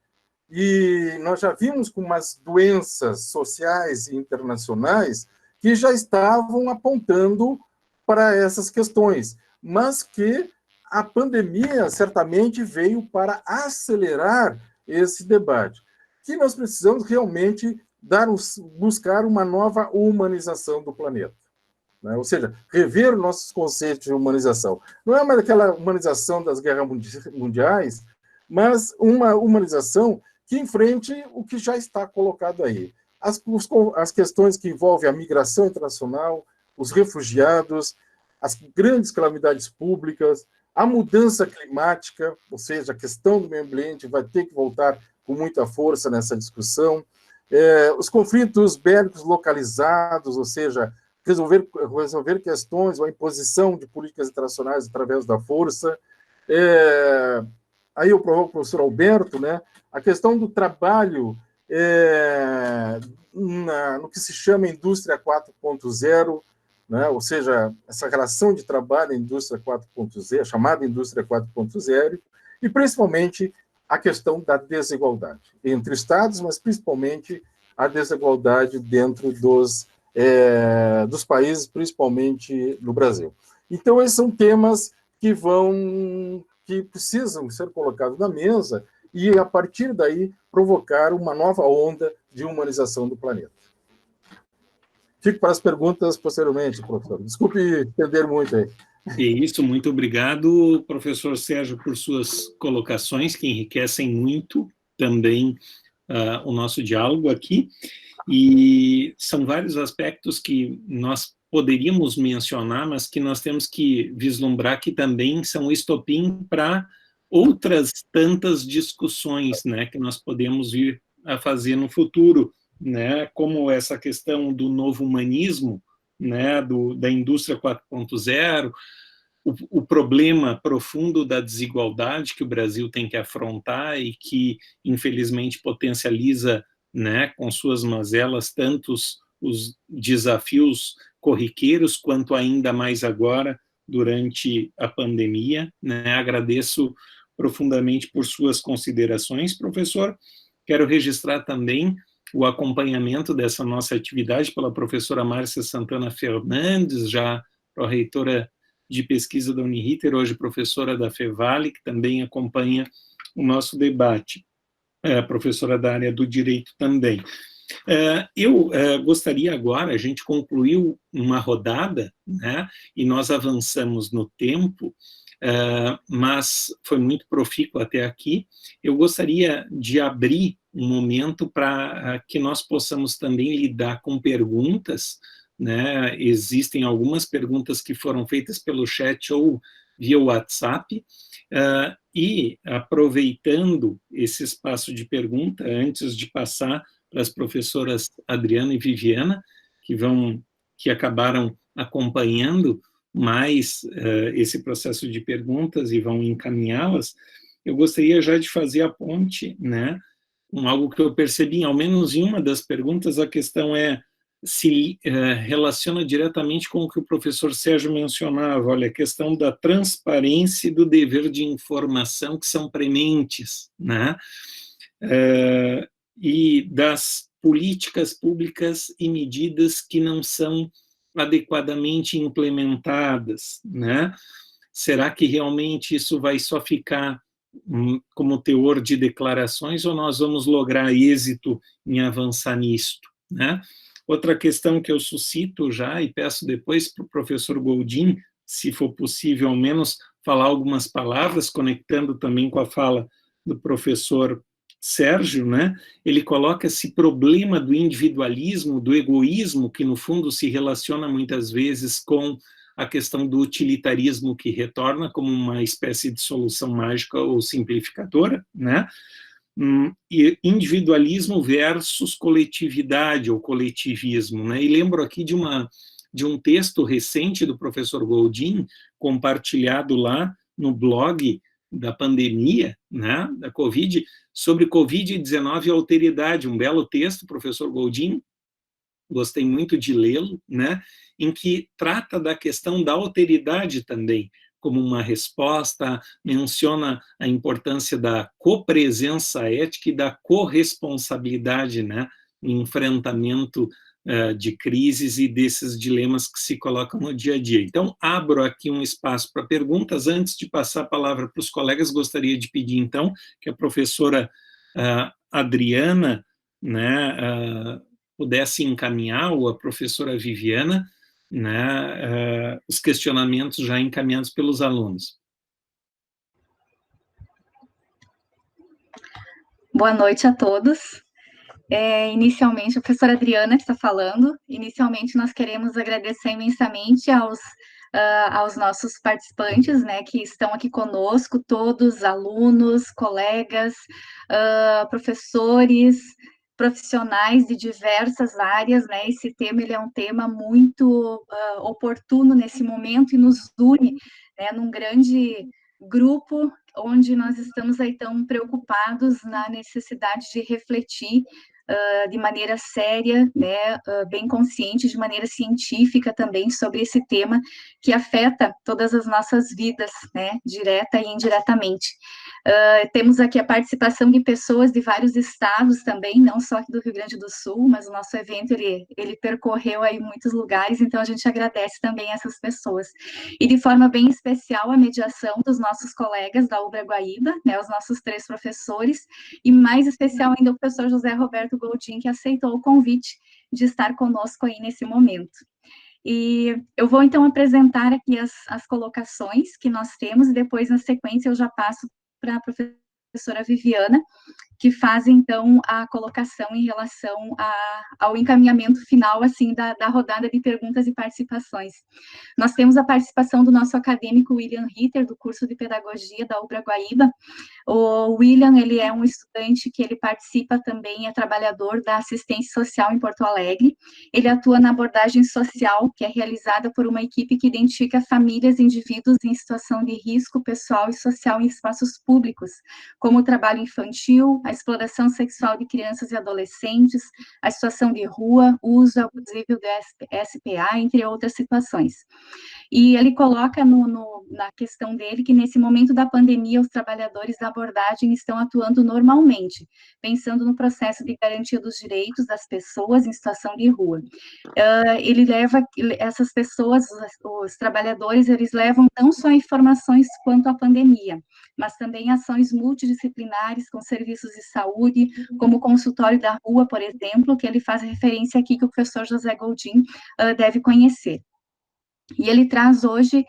e nós já vimos com umas doenças sociais e internacionais que já estavam apontando para essas questões, mas que a pandemia certamente veio para acelerar esse debate, que nós precisamos realmente buscar uma nova humanização do planeta, né? Ou seja, rever nossos conceitos de humanização. Não é mais aquela humanização das guerras mundiais, mas uma humanização que enfrente o que já está colocado aí. As questões que envolvem a migração internacional, os refugiados, as grandes calamidades públicas, a mudança climática, ou seja, a questão do meio ambiente vai ter que voltar com muita força nessa discussão, os conflitos bélicos localizados, ou seja, resolver questões, ou a imposição de políticas internacionais através da força. Aí eu provoco o professor Alberto, né, a questão do trabalho no que se chama indústria 4.0, né, ou seja, essa relação de trabalho na indústria 4.0, chamada indústria 4.0, e principalmente a questão da desigualdade entre estados, mas principalmente a desigualdade dentro dos países, principalmente no Brasil. Então, esses são temas que precisam ser colocados na mesa e, a partir daí, provocar uma nova onda de humanização do planeta. Fico para as perguntas posteriormente, professor. Desculpe estender muito aí. É isso, muito obrigado, professor Sérgio, por suas colocações, que enriquecem muito também o nosso diálogo aqui. E são vários aspectos que nós poderíamos mencionar, mas que nós temos que vislumbrar que também são estopim para outras tantas discussões, né, que nós podemos vir a fazer no futuro, né, como essa questão do novo humanismo, né, da indústria 4.0, o problema profundo da desigualdade que o Brasil tem que afrontar e que, infelizmente, potencializa, né, com suas mazelas, tantos os desafios corriqueiros, quanto ainda mais agora, durante a pandemia, né? Agradeço profundamente por suas considerações, professor. Quero registrar também o acompanhamento dessa nossa atividade pela professora Márcia Santana Fernandes, já pró-reitora de pesquisa da Uniriter, hoje professora da Fevale, que também acompanha o nosso debate, professora da área do direito também. Eu gostaria agora, a gente concluiu uma rodada, né, e nós avançamos no tempo, mas foi muito profícuo até aqui. Eu gostaria de abrir um momento para que nós possamos também lidar com perguntas, né? Existem algumas perguntas que foram feitas pelo chat ou via WhatsApp, e aproveitando esse espaço de pergunta, antes de passar para as professoras Adriana e Viviana, que acabaram acompanhando mais esse processo de perguntas e vão encaminhá-las, eu gostaria já de fazer a ponte, né, com algo que eu percebi, ao menos em uma das perguntas, a questão se relaciona diretamente com o que o professor Sérgio mencionava, olha, a questão da transparência e do dever de informação que são prementes, né, e das políticas públicas e medidas que não são adequadamente implementadas, né? Será que realmente isso vai só ficar como teor de declarações ou nós vamos lograr êxito em avançar nisto, né? Outra questão que eu suscito já e peço depois para o professor Goldin, se for possível ao menos falar algumas palavras, conectando também com a fala do professor Sérgio, né? Ele coloca esse problema do individualismo, do egoísmo, que no fundo se relaciona muitas vezes com a questão do utilitarismo que retorna como uma espécie de solução mágica ou simplificadora, né? E individualismo versus coletividade ou coletivismo, né? E lembro aqui de um texto recente do professor Goldin, compartilhado lá no blog da pandemia, né, da Covid, sobre Covid-19 e alteridade, um belo texto, professor Goldin, gostei muito de lê-lo, né, em que trata da questão da alteridade também, como uma resposta, menciona a importância da copresença ética e da corresponsabilidade, né, no enfrentamento de crises e desses dilemas que se colocam no dia a dia. Então, abro aqui um espaço para perguntas. Antes de passar a palavra para os colegas, gostaria de pedir, então, que a professora Adriana, né, pudesse encaminhar, ou a professora Viviana, né, os questionamentos já encaminhados pelos alunos. Boa noite a todos. Inicialmente, a professora Adriana que está falando. Inicialmente, nós queremos agradecer imensamente aos nossos participantes, né, que estão aqui conosco, todos, alunos, colegas, professores, profissionais de diversas áreas, né. Esse tema, ele é um tema muito oportuno nesse momento e nos une, né, num grande grupo onde nós estamos aí tão preocupados na necessidade de refletir de maneira séria, né, bem consciente, de maneira científica também, sobre esse tema que afeta todas as nossas vidas, né, direta e indiretamente. Temos aqui a participação de pessoas de vários estados também, não só aqui do Rio Grande do Sul, mas o nosso evento, ele percorreu aí muitos lugares, então a gente agradece também essas pessoas. E de forma bem especial a mediação dos nossos colegas da UBRA Guaíba, né, os nossos 3 professores, e mais especial ainda o professor José Roberto Goldin, que aceitou o convite de estar conosco aí nesse momento. E eu vou, então, apresentar aqui as colocações que nós temos, e depois, na sequência, eu já passo para a professora Viviana, que faz, então, a colocação em relação ao encaminhamento final, assim, da rodada de perguntas e participações. Nós temos a participação do nosso acadêmico William Ritter, do curso de Pedagogia da UBRA Guaíba. O William, ele é um estudante que ele participa também, é trabalhador da assistência social em Porto Alegre. Ele atua na abordagem social, que é realizada por uma equipe que identifica famílias e indivíduos em situação de risco pessoal e social em espaços públicos, como o trabalho infantil, a exploração sexual de crianças e adolescentes, a situação de rua, uso abusivo do SPA, entre outras situações. E ele coloca na questão dele que, nesse momento da pandemia, os trabalhadores da abordagem estão atuando normalmente, pensando no processo de garantia dos direitos das pessoas em situação de rua. Ele leva essas pessoas, os trabalhadores, eles levam não só informações quanto à pandemia, mas também ações multidisciplinares com serviços de saúde, como o consultório da rua, por exemplo, que ele faz referência aqui, que o professor José Goldin deve conhecer. E ele traz hoje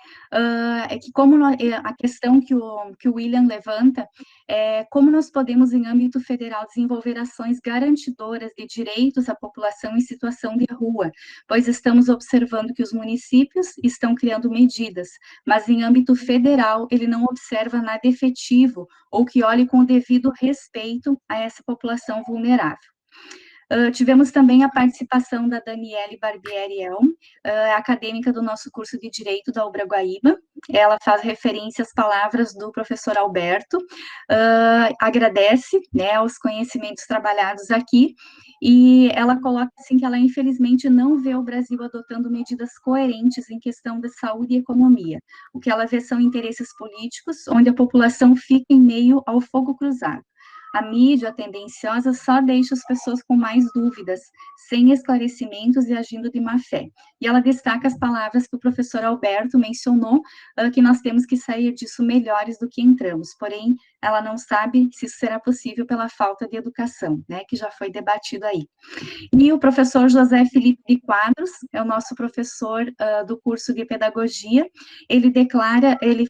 que como a questão que o William levanta é como nós podemos, em âmbito federal, desenvolver ações garantidoras de direitos à população em situação de rua, pois estamos observando que os municípios estão criando medidas, mas em âmbito federal ele não observa nada efetivo ou que olhe com o devido respeito a essa população vulnerável. Tivemos também a participação da Daniele Barbieri Elm, acadêmica do nosso curso de Direito da UBRA Guaíba. Ela faz referência às palavras do professor Alberto, agradece, né, os conhecimentos trabalhados aqui, e ela coloca assim que ela infelizmente não vê o Brasil adotando medidas coerentes em questão de saúde e economia. O que ela vê são interesses políticos, onde a população fica em meio ao fogo cruzado. A mídia tendenciosa só deixa as pessoas com mais dúvidas, sem esclarecimentos e agindo de má fé. E ela destaca as palavras que o professor Alberto mencionou, que nós temos que sair disso melhores do que entramos. Porém, ela não sabe se isso será possível pela falta de educação, né, que já foi debatido aí. E o professor José Felipe de Quadros, é o nosso professor do curso de Pedagogia. Ele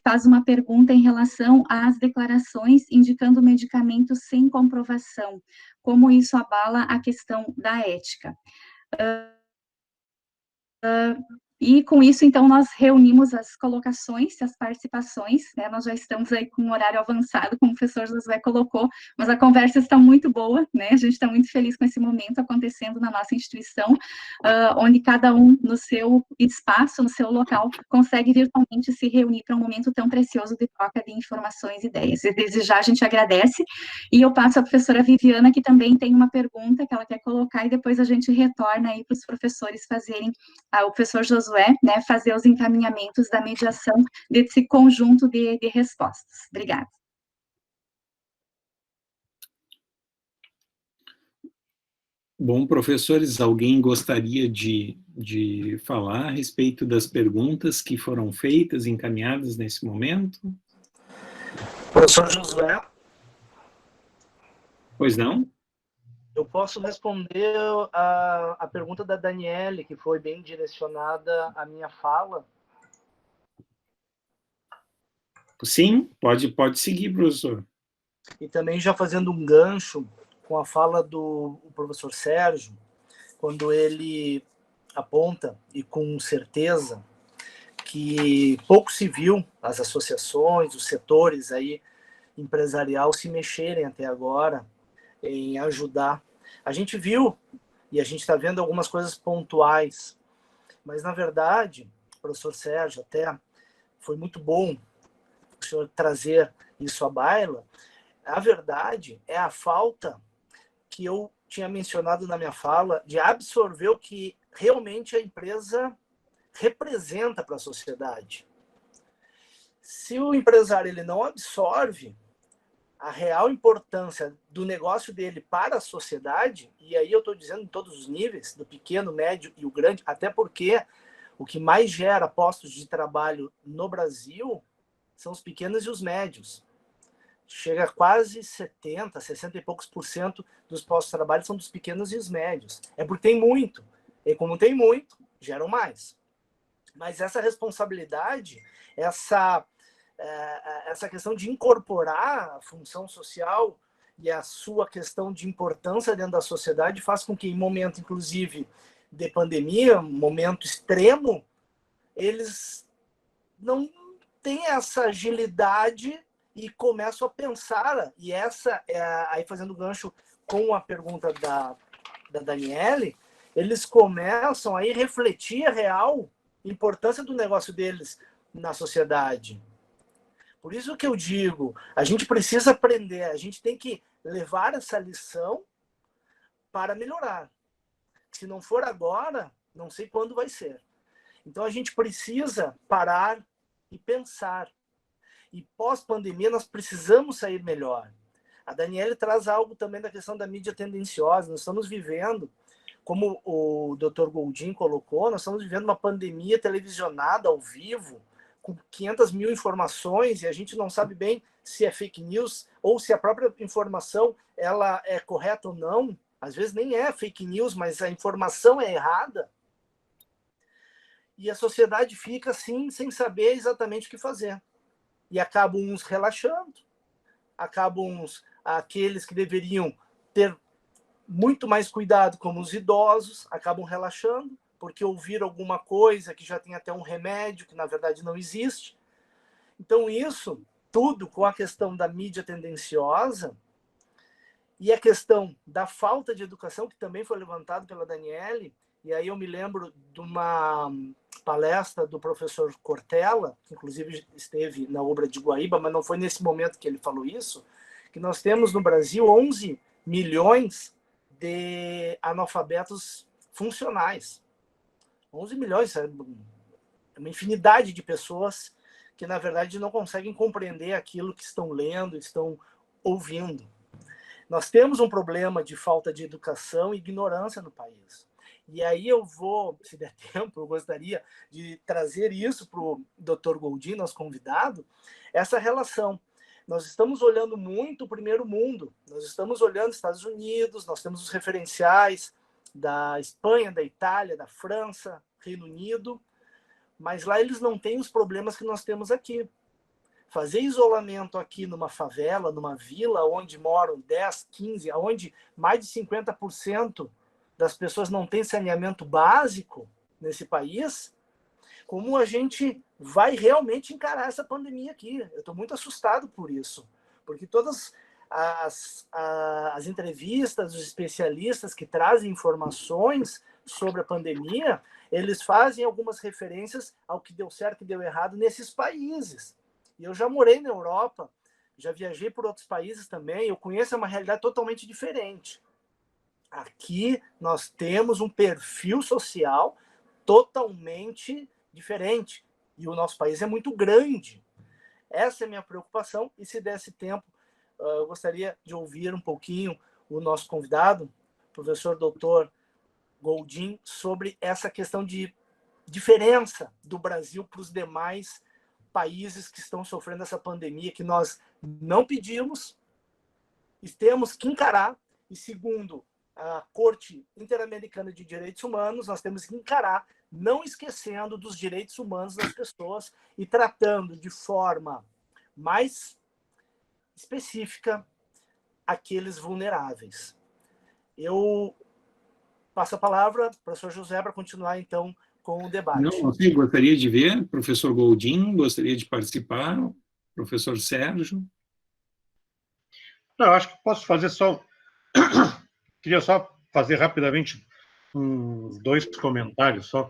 faz uma pergunta em relação às declarações indicando medicamentos sem comprovação, como isso abala a questão da ética. E com isso, então, nós reunimos as colocações, as participações, né? Nós já estamos aí com um horário avançado, como o professor Josué colocou, mas a conversa está muito boa, né? A gente está muito feliz com esse momento acontecendo na nossa instituição, onde cada um no seu espaço, no seu local, consegue virtualmente se reunir para um momento tão precioso de troca de informações e ideias. E desde já a gente agradece, e eu passo à professora Viviana, que também tem uma pergunta que ela quer colocar, e depois a gente retorna aí para os professores fazerem, o professor Josué, né, fazer os encaminhamentos da mediação desse conjunto de respostas. Obrigada. Bom, professores, alguém gostaria de falar a respeito das perguntas que foram feitas, encaminhadas nesse momento? Professor Josué. Pois não? Eu posso responder a pergunta da Daniele, que foi bem direcionada à minha fala. Sim, pode seguir, professor. E também já fazendo um gancho com a fala do professor Sérgio, quando ele aponta, e com certeza, que pouco se viu as associações, os setores aí empresarial se mexerem até agora em ajudar. A gente viu, e a gente está vendo algumas coisas pontuais, mas, na verdade, professor Sérgio, até foi muito bom o senhor trazer isso à baila. A verdade é a falta que eu tinha mencionado na minha fala de absorver o que realmente a empresa representa para a sociedade. Se o empresário ele não absorve a real importância do negócio dele para a sociedade, e aí eu estou dizendo em todos os níveis, do pequeno, médio e o grande, até porque o que mais gera postos de trabalho no Brasil são os pequenos e os médios. Chega a quase 70, 60 e poucos % dos postos de trabalho são dos pequenos e os médios. É porque tem muito. E como tem muito, geram mais. Mas essa responsabilidade, essa questão de incorporar a função social e a sua questão de importância dentro da sociedade faz com que, em momento, inclusive, de pandemia, um momento extremo, eles não têm essa agilidade e começam a pensar, e essa, aí fazendo gancho com a pergunta da Daniele, eles começam a refletir a real importância do negócio deles na sociedade. Por isso que eu digo, a gente precisa aprender, a gente tem que levar essa lição para melhorar. Se não for agora, não sei quando vai ser. Então a gente precisa parar e pensar. E pós-pandemia nós precisamos sair melhor. A Daniele traz algo também da questão da mídia tendenciosa. Nós estamos vivendo, como o Dr. Goldin colocou, nós estamos vivendo uma pandemia televisionada ao vivo, com 500 mil informações, e a gente não sabe bem se é fake news ou se a própria informação ela é correta ou não. Às vezes nem é fake news, mas a informação é errada. E a sociedade fica assim, sem saber exatamente o que fazer. E acabam uns relaxando, acabam aqueles que deveriam ter muito mais cuidado, como os idosos, acabam relaxando, porque ouviram alguma coisa que já tem até um remédio, que na verdade não existe. Então isso tudo com a questão da mídia tendenciosa e a questão da falta de educação, que também foi levantado pela Daniele, e aí eu me lembro de uma palestra do professor Cortella, que inclusive esteve na obra de Guaíba, mas não foi nesse momento que ele falou isso, que nós temos no Brasil 11 milhões de analfabetos funcionais. 11 milhões, é uma infinidade de pessoas que, na verdade, não conseguem compreender aquilo que estão lendo, estão ouvindo. Nós temos um problema de falta de educação e ignorância no país. E aí eu vou, se der tempo, eu gostaria de trazer isso para o Dr. Goldin, nosso convidado, essa relação. Nós estamos olhando muito o primeiro mundo, nós estamos olhando Estados Unidos, nós temos os referenciais da Espanha, da Itália, da França, Reino Unido, mas lá eles não têm os problemas que nós temos aqui. Fazer isolamento aqui numa favela, numa vila, onde moram 10, 15, onde mais de 50% das pessoas não têm saneamento básico nesse país, como a gente vai realmente encarar essa pandemia aqui? Eu estou muito assustado por isso, porque todas as entrevistas dos especialistas que trazem informações sobre a pandemia, eles fazem algumas referências ao que deu certo e deu errado nesses países. E eu já morei na Europa, já viajei por outros países também, eu conheço uma realidade totalmente diferente. Aqui nós temos um perfil social totalmente diferente. E o nosso país é muito grande. Essa é a minha preocupação. E se desse tempo, eu gostaria de ouvir um pouquinho o nosso convidado, professor Dr. Goldin, sobre essa questão de diferença do Brasil para os demais países que estão sofrendo essa pandemia, que nós não pedimos e temos que encarar. E segundo, a Corte Interamericana de Direitos Humanos, nós temos que encarar, não esquecendo dos direitos humanos das pessoas e tratando de forma mais específica aqueles vulneráveis. Eu passo a palavra para o professor José para continuar, então, com o debate. Não, assim, gostaria de ver, professor Goldin, gostaria de participar, professor Sérgio. Não, acho que posso fazer só... Queria só fazer rapidamente uns 2 comentários só.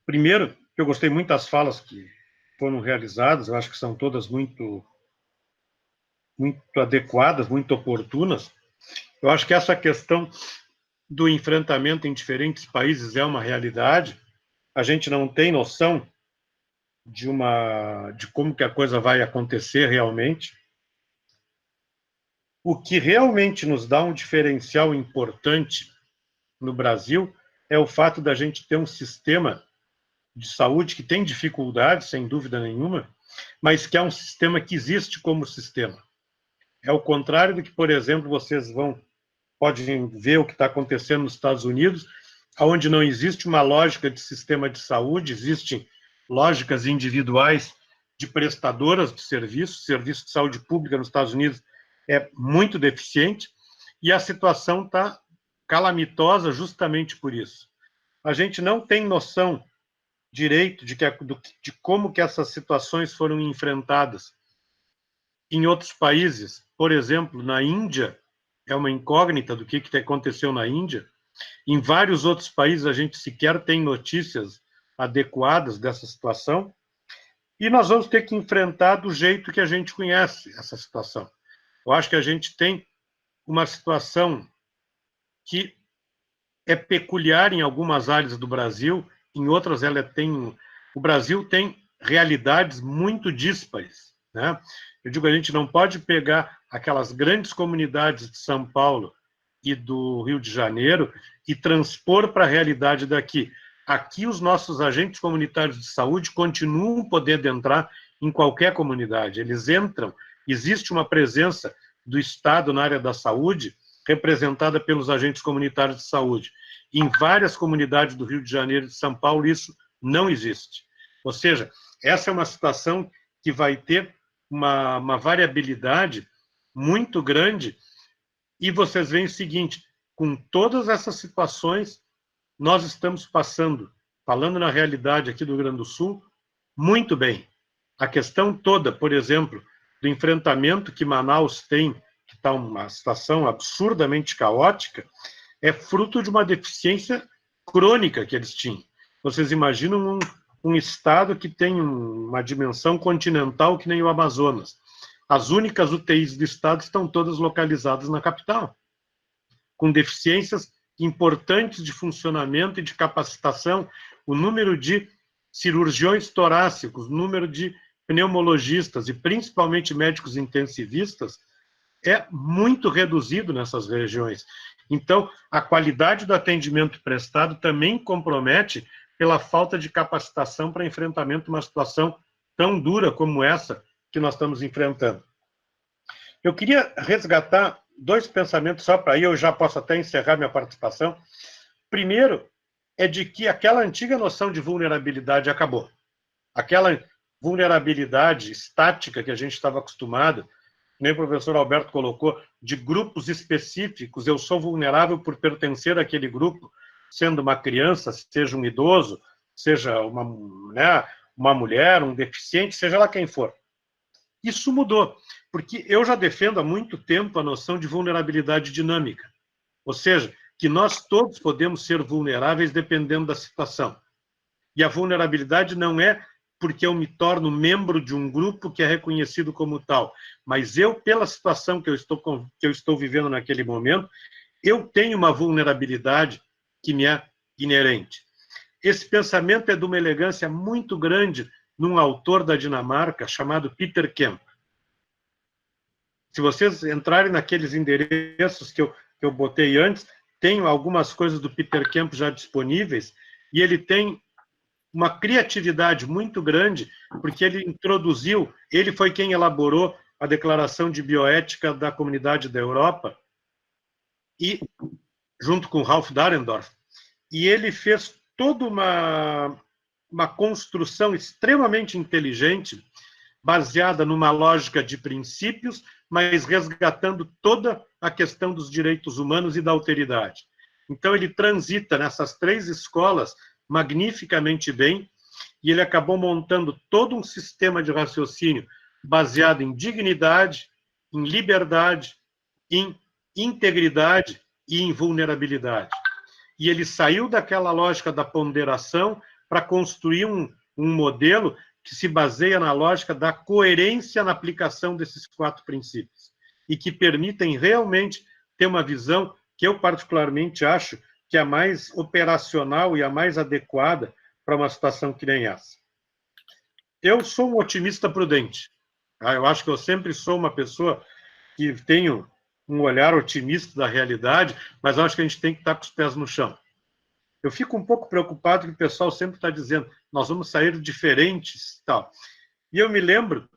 Primeiro, eu gostei muito das falas que foram realizadas, eu acho que são todas muito adequadas, muito oportunas. Eu acho que essa questão do enfrentamento em diferentes países é uma realidade. A gente não tem noção de como que a coisa vai acontecer realmente. O que realmente nos dá um diferencial importante no Brasil é o fato da gente ter um sistema de saúde que tem dificuldades, sem dúvida nenhuma, mas que é um sistema que existe como sistema. É o contrário do que, por exemplo, vocês podem ver o que está acontecendo nos Estados Unidos, onde não existe uma lógica de sistema de saúde, existem lógicas individuais de prestadoras de serviço. O serviço de saúde pública nos Estados Unidos é muito deficiente, e a situação está calamitosa justamente por isso. A gente não tem noção direito de como que essas situações foram enfrentadas em outros países. Por exemplo, na Índia, é uma incógnita do que aconteceu na Índia. Em vários outros países, a gente sequer tem notícias adequadas dessa situação. E nós vamos ter que enfrentar do jeito que a gente conhece essa situação. Eu acho que a gente tem uma situação que é peculiar em algumas áreas do Brasil, em outras o Brasil tem realidades muito díspares, né? Eu digo, a gente não pode pegar aquelas grandes comunidades de São Paulo e do Rio de Janeiro e transpor para a realidade daqui. Aqui, os nossos agentes comunitários de saúde continuam podendo entrar em qualquer comunidade. Eles entram, existe uma presença do Estado na área da saúde, representada pelos agentes comunitários de saúde. Em várias comunidades do Rio de Janeiro e de São Paulo, isso não existe. Ou seja, essa é uma situação que vai ter uma variabilidade muito grande, e vocês veem o seguinte, com todas essas situações, nós estamos passando, falando na realidade aqui do Rio Grande do Sul, muito bem. A questão toda, por exemplo, do enfrentamento que Manaus tem, que está uma situação absurdamente caótica, é fruto de uma deficiência crônica que eles tinham. Vocês imaginam um estado que tem uma dimensão continental que nem o Amazonas. As únicas UTIs do estado estão todas localizadas na capital, com deficiências importantes de funcionamento e de capacitação. O número de cirurgiões torácicos, o número de pneumologistas e principalmente médicos intensivistas é muito reduzido nessas regiões. Então, a qualidade do atendimento prestado também compromete pela falta de capacitação para enfrentamento de uma situação tão dura como essa que nós estamos enfrentando. Eu queria resgatar 2 pensamentos, só para aí eu já posso até encerrar minha participação. Primeiro, é de que aquela antiga noção de vulnerabilidade acabou. Aquela vulnerabilidade estática que a gente estava acostumado, nem o professor Alberto colocou, de grupos específicos, eu sou vulnerável por pertencer àquele grupo, sendo uma criança, seja um idoso, seja uma mulher, um deficiente, seja lá quem for. Isso mudou, porque eu já defendo há muito tempo a noção de vulnerabilidade dinâmica, ou seja, que nós todos podemos ser vulneráveis dependendo da situação. E a vulnerabilidade não é porque eu me torno membro de um grupo que é reconhecido como tal, mas eu, pela situação que eu estou vivendo naquele momento, eu tenho uma vulnerabilidade que me é inerente. Esse pensamento é de uma elegância muito grande num autor da Dinamarca chamado Peter Kemp. Se vocês entrarem naqueles endereços que eu botei antes, tem algumas coisas do Peter Kemp já disponíveis, e ele tem uma criatividade muito grande, porque ele foi quem elaborou a Declaração de Bioética da Comunidade da Europa, e junto com Ralph Dahrendorf, e ele fez toda uma construção extremamente inteligente, baseada numa lógica de princípios, mas resgatando toda a questão dos direitos humanos e da alteridade. Então, ele transita nessas 3 escolas magnificamente bem, e ele acabou montando todo um sistema de raciocínio baseado em dignidade, em liberdade, em integridade e em vulnerabilidade. E ele saiu daquela lógica da ponderação para construir um modelo que se baseia na lógica da coerência na aplicação desses 4 princípios e que permitem realmente ter uma visão que eu particularmente acho que é a mais operacional e a mais adequada para uma situação que nem essa. Eu sou um otimista prudente. Eu acho que eu sempre sou uma pessoa que tenho um olhar otimista da realidade, mas eu acho que a gente tem que estar com os pés no chão. Eu fico um pouco preocupado que o pessoal sempre está dizendo nós vamos sair diferentes e tal. E eu me lembro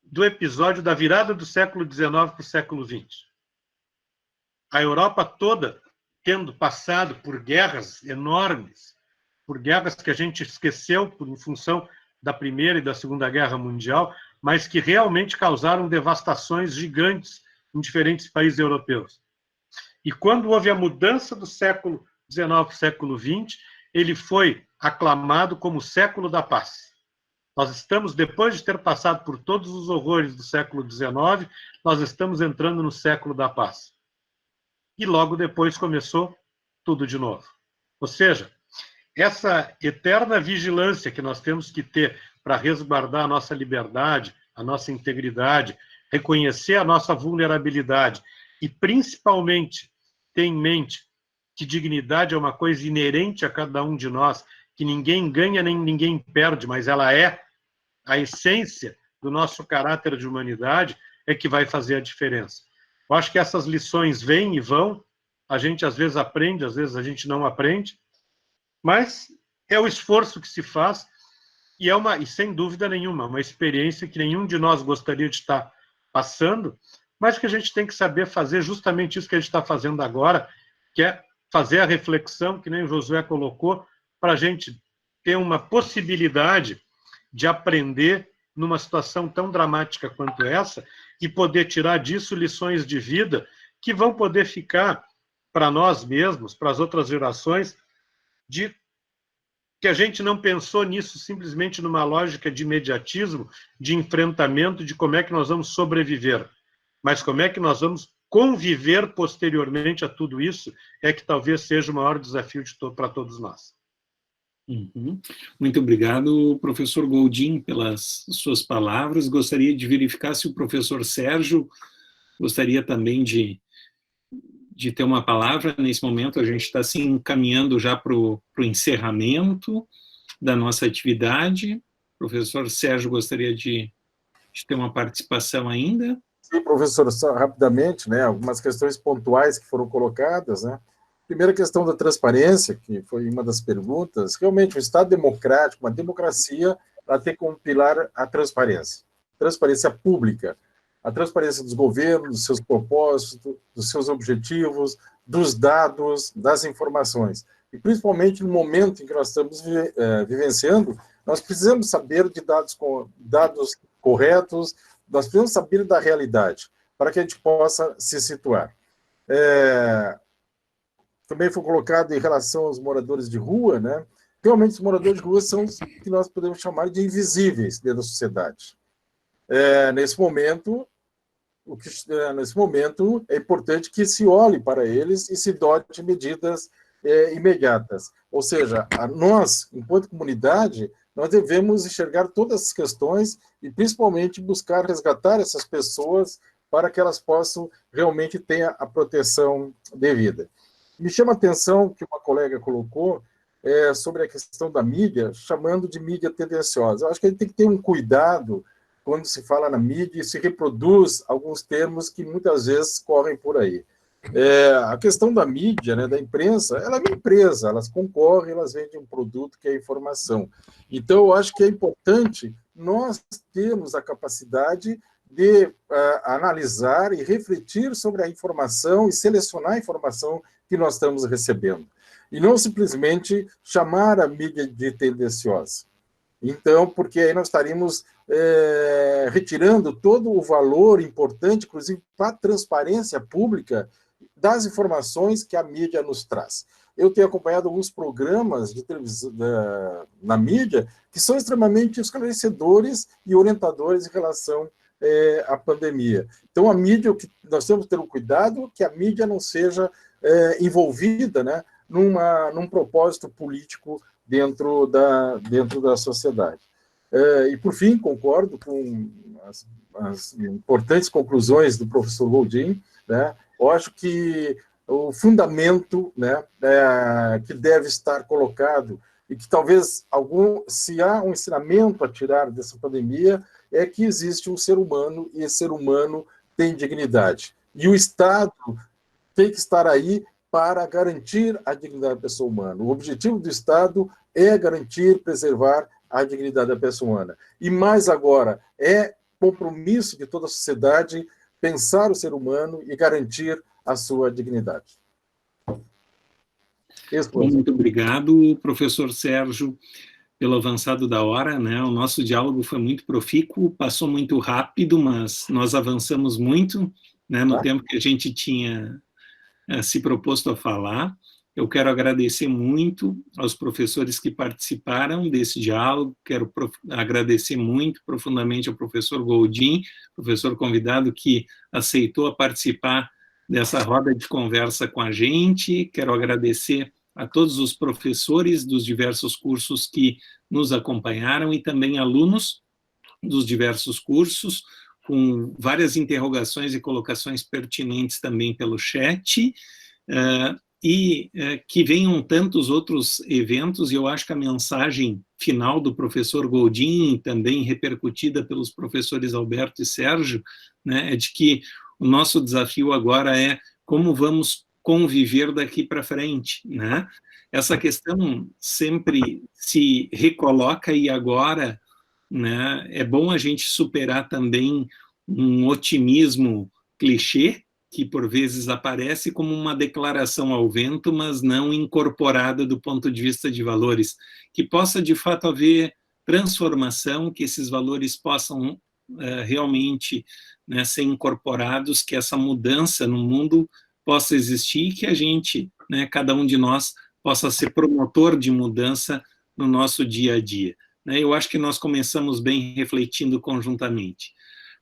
do episódio da virada do século XIX para o século XX. A Europa toda tendo passado por guerras enormes, por guerras que a gente esqueceu em função da Primeira e da Segunda Guerra Mundial, mas que realmente causaram devastações gigantes em diferentes países europeus. E quando houve a mudança do século XIX para o século XX, ele foi aclamado como o século da paz. Nós estamos, depois de ter passado por todos os horrores do século XIX, nós estamos entrando no século da paz. E logo depois começou tudo de novo. Ou seja, essa eterna vigilância que nós temos que ter para resguardar a nossa liberdade, a nossa integridade, reconhecer a nossa vulnerabilidade e, principalmente, ter em mente que dignidade é uma coisa inerente a cada um de nós, que ninguém ganha nem ninguém perde, mas ela é a essência do nosso caráter de humanidade, é que vai fazer a diferença. Eu acho que essas lições vêm e vão, a gente às vezes aprende, às vezes a gente não aprende, mas é o esforço que se faz e e sem dúvida nenhuma, uma experiência que nenhum de nós gostaria de estar passando, mas que a gente tem que saber fazer justamente isso que a gente está fazendo agora, que é fazer a reflexão, que nem o Josué colocou, para a gente ter uma possibilidade de aprender numa situação tão dramática quanto essa e poder tirar disso lições de vida que vão poder ficar para nós mesmos, para as outras gerações, de que a gente não pensou nisso simplesmente numa lógica de imediatismo, de enfrentamento, de como é que nós vamos sobreviver, mas como é que nós vamos conviver posteriormente a tudo isso, é que talvez seja o maior desafio para todos nós. Uhum. Muito obrigado, professor Goldin, pelas suas palavras. Gostaria de verificar se o professor Sérgio gostaria também de ter uma palavra nesse momento. A gente está se encaminhando já para o encerramento da nossa atividade. O professor Sérgio gostaria de ter uma participação ainda? Sim, professor, só rapidamente, né, algumas questões pontuais que foram colocadas, né? Primeira questão da transparência, que foi uma das perguntas. Realmente, o Estado democrático, uma democracia, ela tem como pilar a transparência. Transparência pública. A transparência dos governos, dos seus propósitos, dos seus objetivos, dos dados, das informações. E, principalmente, no momento em que nós estamos vivenciando, nós precisamos saber de dados corretos, nós precisamos saber da realidade, para que a gente possa se situar. Também foi colocado em relação aos moradores de rua, né? Realmente, os moradores de rua são os que nós podemos chamar de invisíveis dentro da sociedade. Nesse momento, é importante que se olhe para eles e se dote de medidas imediatas. Ou seja, nós, enquanto comunidade, nós devemos enxergar todas as questões e, principalmente, buscar resgatar essas pessoas para que elas possam realmente ter a proteção devida. Me chama a atenção que uma colega colocou sobre a questão da mídia, chamando de mídia tendenciosa. Eu acho que a gente tem que ter um cuidado quando se fala na mídia e se reproduz alguns termos que muitas vezes correm por aí. A questão da mídia, né, da imprensa, ela é uma empresa, elas concorrem, elas vendem um produto que é a informação. Então, eu acho que é importante nós termos a capacidade de analisar e refletir sobre a informação e selecionar a informação que nós estamos recebendo. E não simplesmente chamar a mídia de tendenciosa. Então, porque aí nós estaríamos retirando todo o valor importante, inclusive para a transparência pública das informações que a mídia nos traz. Eu tenho acompanhado alguns programas de televisão na mídia que são extremamente esclarecedores e orientadores em relação à pandemia. Então, a mídia, o que nós temos que ter um cuidado que a mídia não seja envolvida, né, num propósito político dentro da sociedade. E, por fim, concordo com as importantes conclusões do professor Goldin, né? Eu acho que o fundamento, né, que deve estar colocado, e que talvez se há um ensinamento a tirar dessa pandemia, é que existe um ser humano, e esse ser humano tem dignidade. E o Estado tem que estar aí para garantir a dignidade da pessoa humana. O objetivo do Estado é garantir, preservar a dignidade da pessoa humana. E mais agora, é compromisso de toda a sociedade pensar o ser humano e garantir a sua dignidade. Muito obrigado, professor Sérgio, pelo avançado da hora, né? O nosso diálogo foi muito profícuo, passou muito rápido, mas nós avançamos muito, né, no tempo que a gente tinha se proposto a falar. Eu quero agradecer muito aos professores que participaram desse diálogo, quero agradecer muito profundamente ao professor Goldin, professor convidado que aceitou participar dessa roda de conversa com a gente, quero agradecer a todos os professores dos diversos cursos que nos acompanharam e também alunos dos diversos cursos, com várias interrogações e colocações pertinentes também pelo chat, que venham tantos outros eventos, e eu acho que a mensagem final do professor Goldin, também repercutida pelos professores Alberto e Sérgio, né, é de que o nosso desafio agora é como vamos conviver daqui para frente, né? Essa questão sempre se recoloca, e agora, né, é bom a gente superar também um otimismo clichê, que por vezes aparece como uma declaração ao vento, mas não incorporada do ponto de vista de valores, que possa de fato haver transformação, que esses valores possam realmente, né, ser incorporados, que essa mudança no mundo possa existir, e que a gente, né, cada um de nós, possa ser promotor de mudança no nosso dia a dia. Eu acho que nós começamos bem refletindo conjuntamente.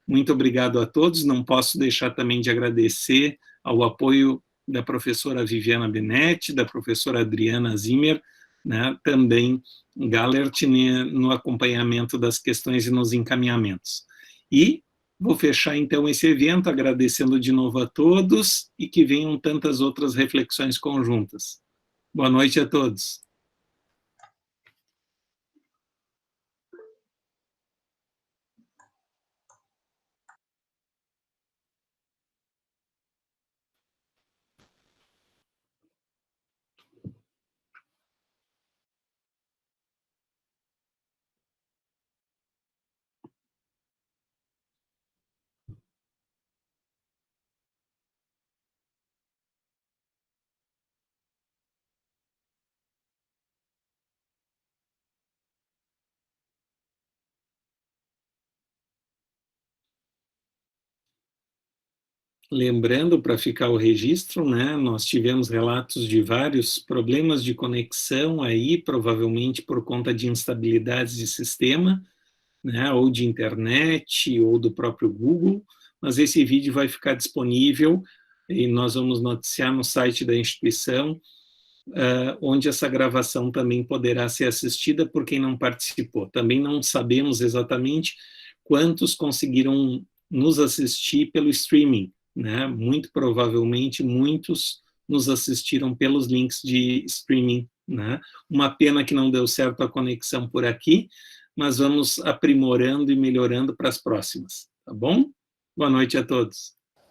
Muito obrigado a todos, não posso deixar também de agradecer ao apoio da professora Viviana Benetti, da professora Adriana Zimmer, né, também Gallert, no acompanhamento das questões e nos encaminhamentos. E vou fechar então esse evento agradecendo de novo a todos e que venham tantas outras reflexões conjuntas. Boa noite a todos. Lembrando, para ficar o registro, né, nós tivemos relatos de vários problemas de conexão aí, provavelmente por conta de instabilidades de sistema, né, ou de internet, ou do próprio Google, mas esse vídeo vai ficar disponível e nós vamos noticiar no site da instituição, onde essa gravação também poderá ser assistida por quem não participou. Também não sabemos exatamente quantos conseguiram nos assistir pelo streaming, né? Muito provavelmente muitos nos assistiram pelos links de streaming, né? Uma pena que não deu certo a conexão por aqui, mas vamos aprimorando e melhorando para as próximas, tá bom? Boa noite a todos.